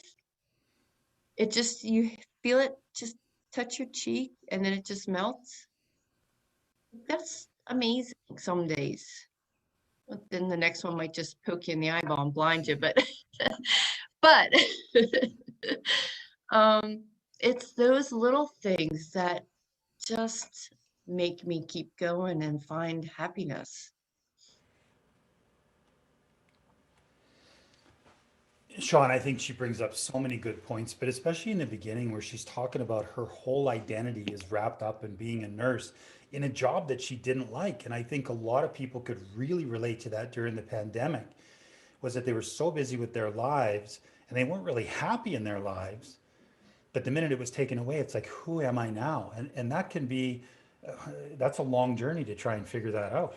It just, you feel it just touch your cheek and then it just melts. That's amazing some days. But then the next one might just poke you in the eyeball and blind you, but but um, it's those little things that just make me keep going and find happiness. Sean, I think she brings up so many good points, but especially in the beginning where she's talking about her whole identity is wrapped up in being a nurse in a job that she didn't like. And I think a lot of people could really relate to that during the pandemic, was that they were so busy with their lives and they weren't really happy in their lives. But the minute it was taken away, it's like, who am I now? And that can be, that's a long journey to try and figure that out.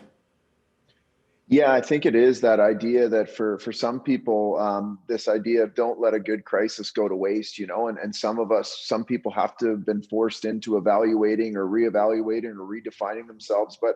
Yeah, I think it is that idea that for some people, this idea of don't let a good crisis go to waste, you know, and some people have to have been forced into evaluating or reevaluating or redefining themselves. But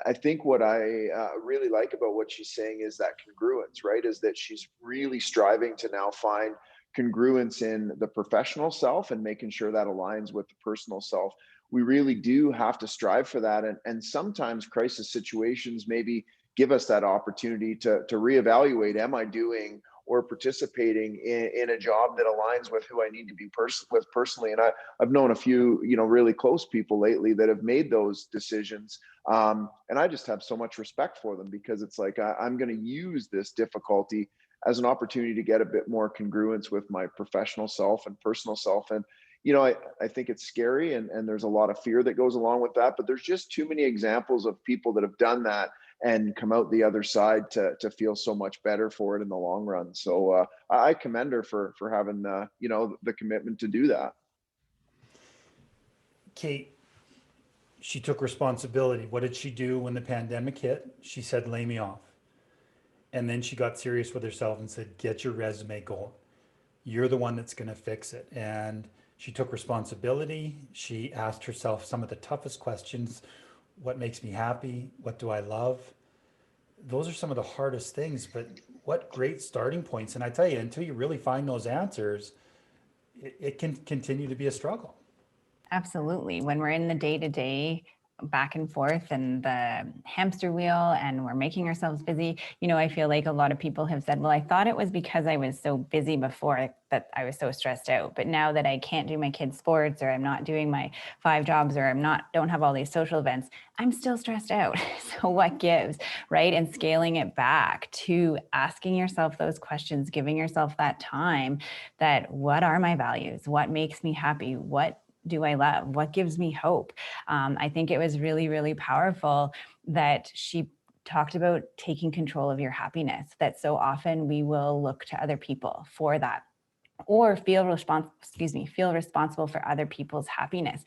I think what I really like about what she's saying is that congruence, right? Is that she's really striving to now find congruence in the professional self and making sure that aligns with the personal self. We really do have to strive for that. And sometimes crisis situations maybe give us that opportunity to reevaluate, am I doing or participating in a job that aligns with who I need to be with personally? And I've known a few, you know, really close people lately that have made those decisions. And I just have so much respect for them, because it's like, I'm going to use this difficulty as an opportunity to get a bit more congruence with my professional self and personal self. And, you know, I think it's scary, and there's a lot of fear that goes along with that, but there's just too many examples of people that have done that and come out the other side to feel so much better for it in the long run. So I commend her for having you know, the commitment to do that. Kate, she took responsibility. What did she do when the pandemic hit? She said, lay me off. And then she got serious with herself and said, get your resume going. You're the one that's going to fix it. And she took responsibility. She asked herself some of the toughest questions. What makes me happy? What do I love? Those are some of the hardest things, but what great starting points. And I tell you, until you really find those answers, it can continue to be a struggle. Absolutely. When we're in the day-to-day back and forth and the hamster wheel and we're making ourselves busy, you know, I feel like a lot of people have said, well, I thought it was because I was so busy before that I was so stressed out. But now that I can't do my kids' sports, or I'm not doing my 5 jobs, or don't have all these social events, I'm still stressed out. So what gives, right? And scaling it back to asking yourself those questions, giving yourself that time, that what are my values? What makes me happy? What do I love? What gives me hope? I think it was really, really powerful that she talked about taking control of your happiness, that so often we will look to other people for that, or feel responsible for other people's happiness.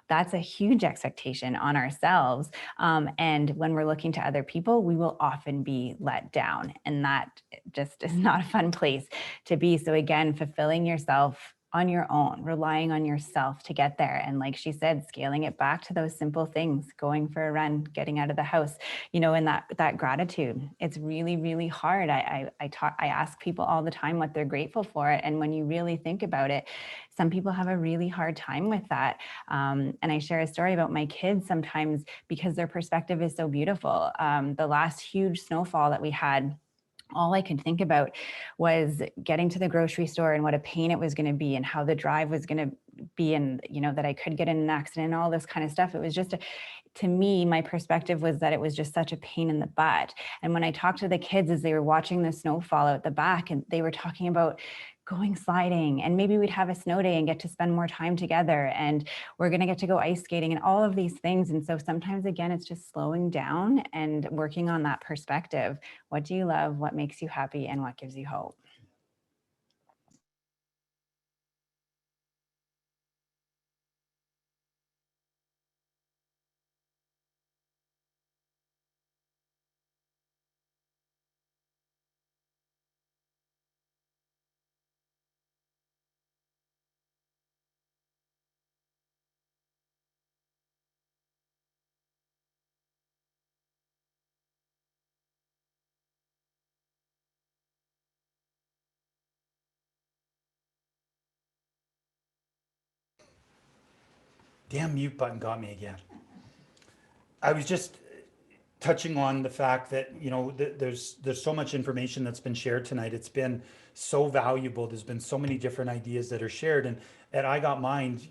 That's a huge expectation on ourselves. And when we're looking to other people, we will often be let down. And that just is not a fun place to be. So again, fulfilling yourself on your own, relying on yourself to get there. And like she said, scaling it back to those simple things, going for a run, getting out of the house, you know, and that gratitude. It's really, really hard. I ask people all the time what they're grateful for. And when you really think about it, some people have a really hard time with that. And I share a story about my kids sometimes because their perspective is so beautiful. The last huge snowfall that we had, all I could think about was getting to the grocery store and what a pain it was going to be, and how the drive was going to be, and, you know, that I could get in an accident and all this kind of stuff. It was just, to me, my perspective was that it was just such a pain in the butt. And when I talked to the kids as they were watching the snow fall out the back, and they were talking about going sliding, and maybe we'd have a snow day and get to spend more time together, and we're going to get to go ice skating and all of these things. And so sometimes, again, it's just slowing down and working on that perspective. What do you love? What makes you happy? And what gives you hope? Damn mute button got me again. I was just touching on the fact that there's so much information that's been shared tonight. It's been so valuable. There's been so many different ideas that are shared, and at I Got Mind,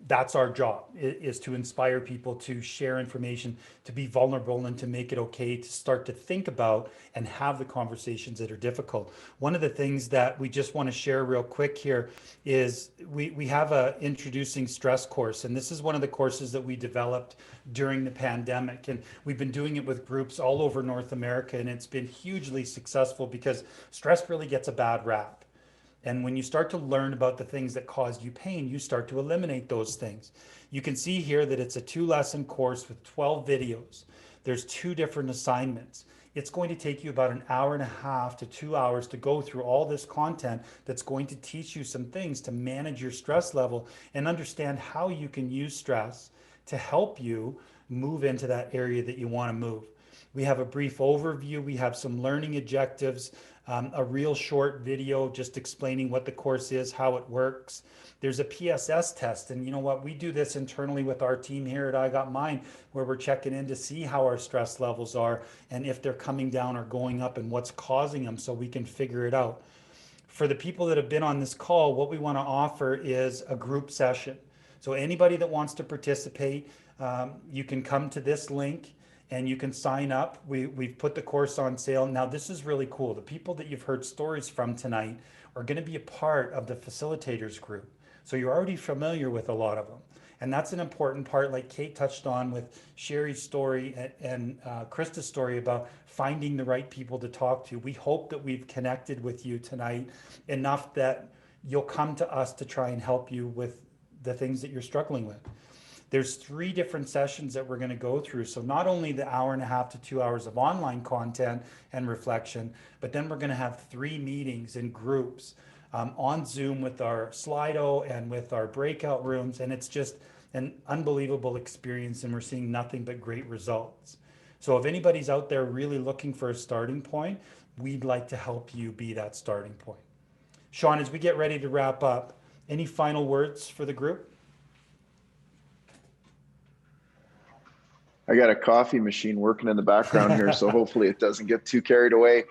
that's our job, is to inspire people to share information, to be vulnerable, and to make it okay to start to think about and have the conversations that are difficult. One of the things that we just want to share real quick here is we have a introducing stress course, and this is one of the courses that we developed during the pandemic, and we've been doing it with groups all over North America, and it's been hugely successful because stress really gets a bad rap. And when you start to learn about the things that caused you pain, you start to eliminate those things. You can see here that it's a 2-lesson course with 12 videos. There's 2 different assignments. It's going to take you about an hour and a half to 2 hours to go through all this content that's going to teach you some things to manage your stress level and understand how you can use stress to help you move into that area that you want to move. We have a brief overview. We have some learning objectives, a real short video just explaining what the course is, how it works. There's a PSS test. And you know what? We do this internally with our team here at I Got Mine, where we're checking in to see how our stress levels are and if they're coming down or going up and what's causing them so we can figure it out. For the people that have been on this call, what we want to offer is a group session. So anybody that wants to participate, you can come to this link and you can sign up. We've put the course on sale. Now, this is really cool. The people that you've heard stories from tonight are going to be a part of the facilitators group. So you're already familiar with a lot of them. And that's an important part, like Kate touched on with Sherry's story and Krista's story about finding the right people to talk to. We hope that we've connected with you tonight enough that you'll come to us to try and help you with the things that you're struggling with. There's 3 different sessions that we're going to go through. So not only the hour and a half to 2 hours of online content and reflection, but then we're going to have 3 meetings in groups on Zoom with our Slido and with our breakout rooms. And it's just an unbelievable experience, and we're seeing nothing but great results. So if anybody's out there really looking for a starting point, we'd like to help you be that starting point. Sean, as we get ready to wrap up, any final words for the group? I got a coffee machine working in the background here, so hopefully it doesn't get too carried away.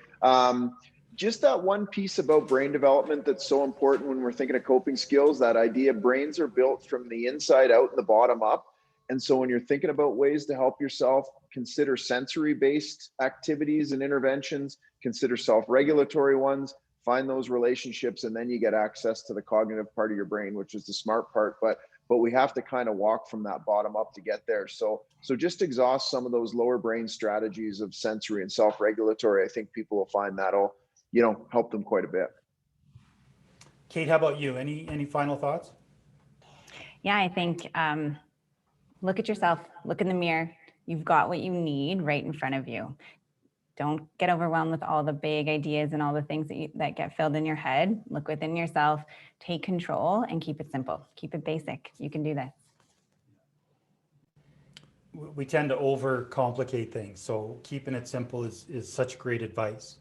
Just that one piece about brain development that's so important when we're thinking of coping skills, that idea brains are built from the inside out and the bottom up. And so when you're thinking about ways to help yourself, consider sensory-based activities and interventions, consider self-regulatory ones, find those relationships, and then you get access to the cognitive part of your brain, which is the smart part. But we have to kind of walk from that bottom up to get there. So just exhaust some of those lower brain strategies of sensory and self-regulatory. I think people will find that'll, help them quite a bit. Kate, how about you? Any final thoughts? Yeah, I think look at yourself, look in the mirror. You've got what you need right in front of you. Don't get overwhelmed with all the big ideas and all the things that get filled in your head. Look within yourself, take control, and keep it simple. Keep it basic. You can do this. We tend to overcomplicate things, so keeping it simple is such great advice.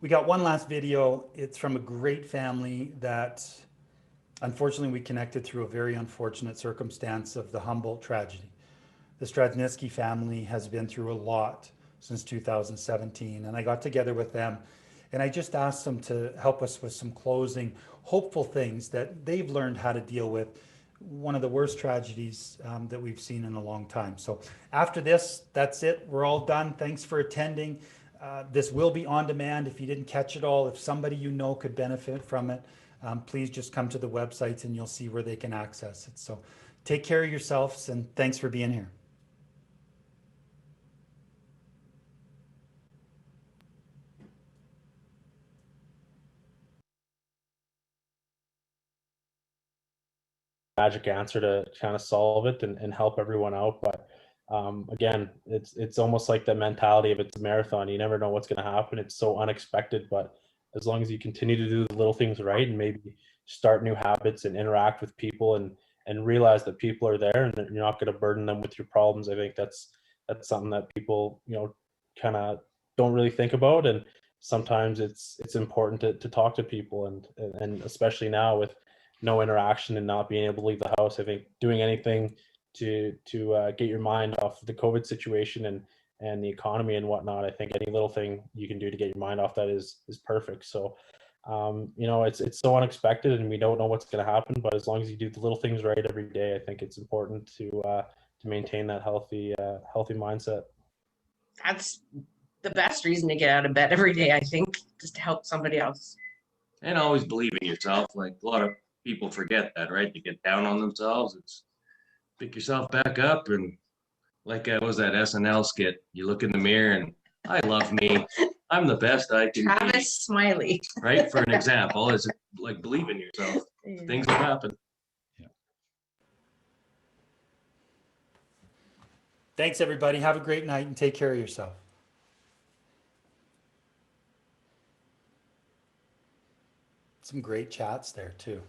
We got one last video. It's from a great family that unfortunately we connected through a very unfortunate circumstance of the Humboldt tragedy. The Stradnitsky family has been through a lot since 2017, and I got together with them and I just asked them to help us with some closing hopeful things that they've learned how to deal with one of the worst tragedies that we've seen in a long time. So after this, that's it. We're all done. Thanks for attending. This will be on demand if you didn't catch it all. If somebody you know could benefit from it, please just come to the websites and you'll see where they can access it. So take care of yourselves, and thanks for being here. Magic answer to kind of solve it and help everyone out. But again, it's almost like the mentality of it's a marathon. You never know what's going to happen. It's so unexpected, but as long as you continue to do the little things right and maybe start new habits and interact with people and realize that people are there and that you're not going to burden them with your problems, I think that's something that people, kind of don't really think about. And sometimes it's important to talk to people, and especially now with no interaction and not being able to leave the house. I think doing anything to get your mind off the COVID situation and the economy and whatnot. I think any little thing you can do to get your mind off that is perfect. So, you know, it's so unexpected and we don't know what's going to happen, but as long as you do the little things right every day, I think it's important to maintain that healthy mindset. That's the best reason to get out of bed every day, I think, just to help somebody else. And always believe in yourself. Like a lot of people forget that, right? They get down on themselves. It's pick yourself back up. And like what was that SNL skit? You look in the mirror and I love me. I'm the best I can be. Travis Smiley. Right? For an example, is like believe in yourself. Things will happen. Thanks, everybody. Have a great night and take care of yourself. Some great chats there, too.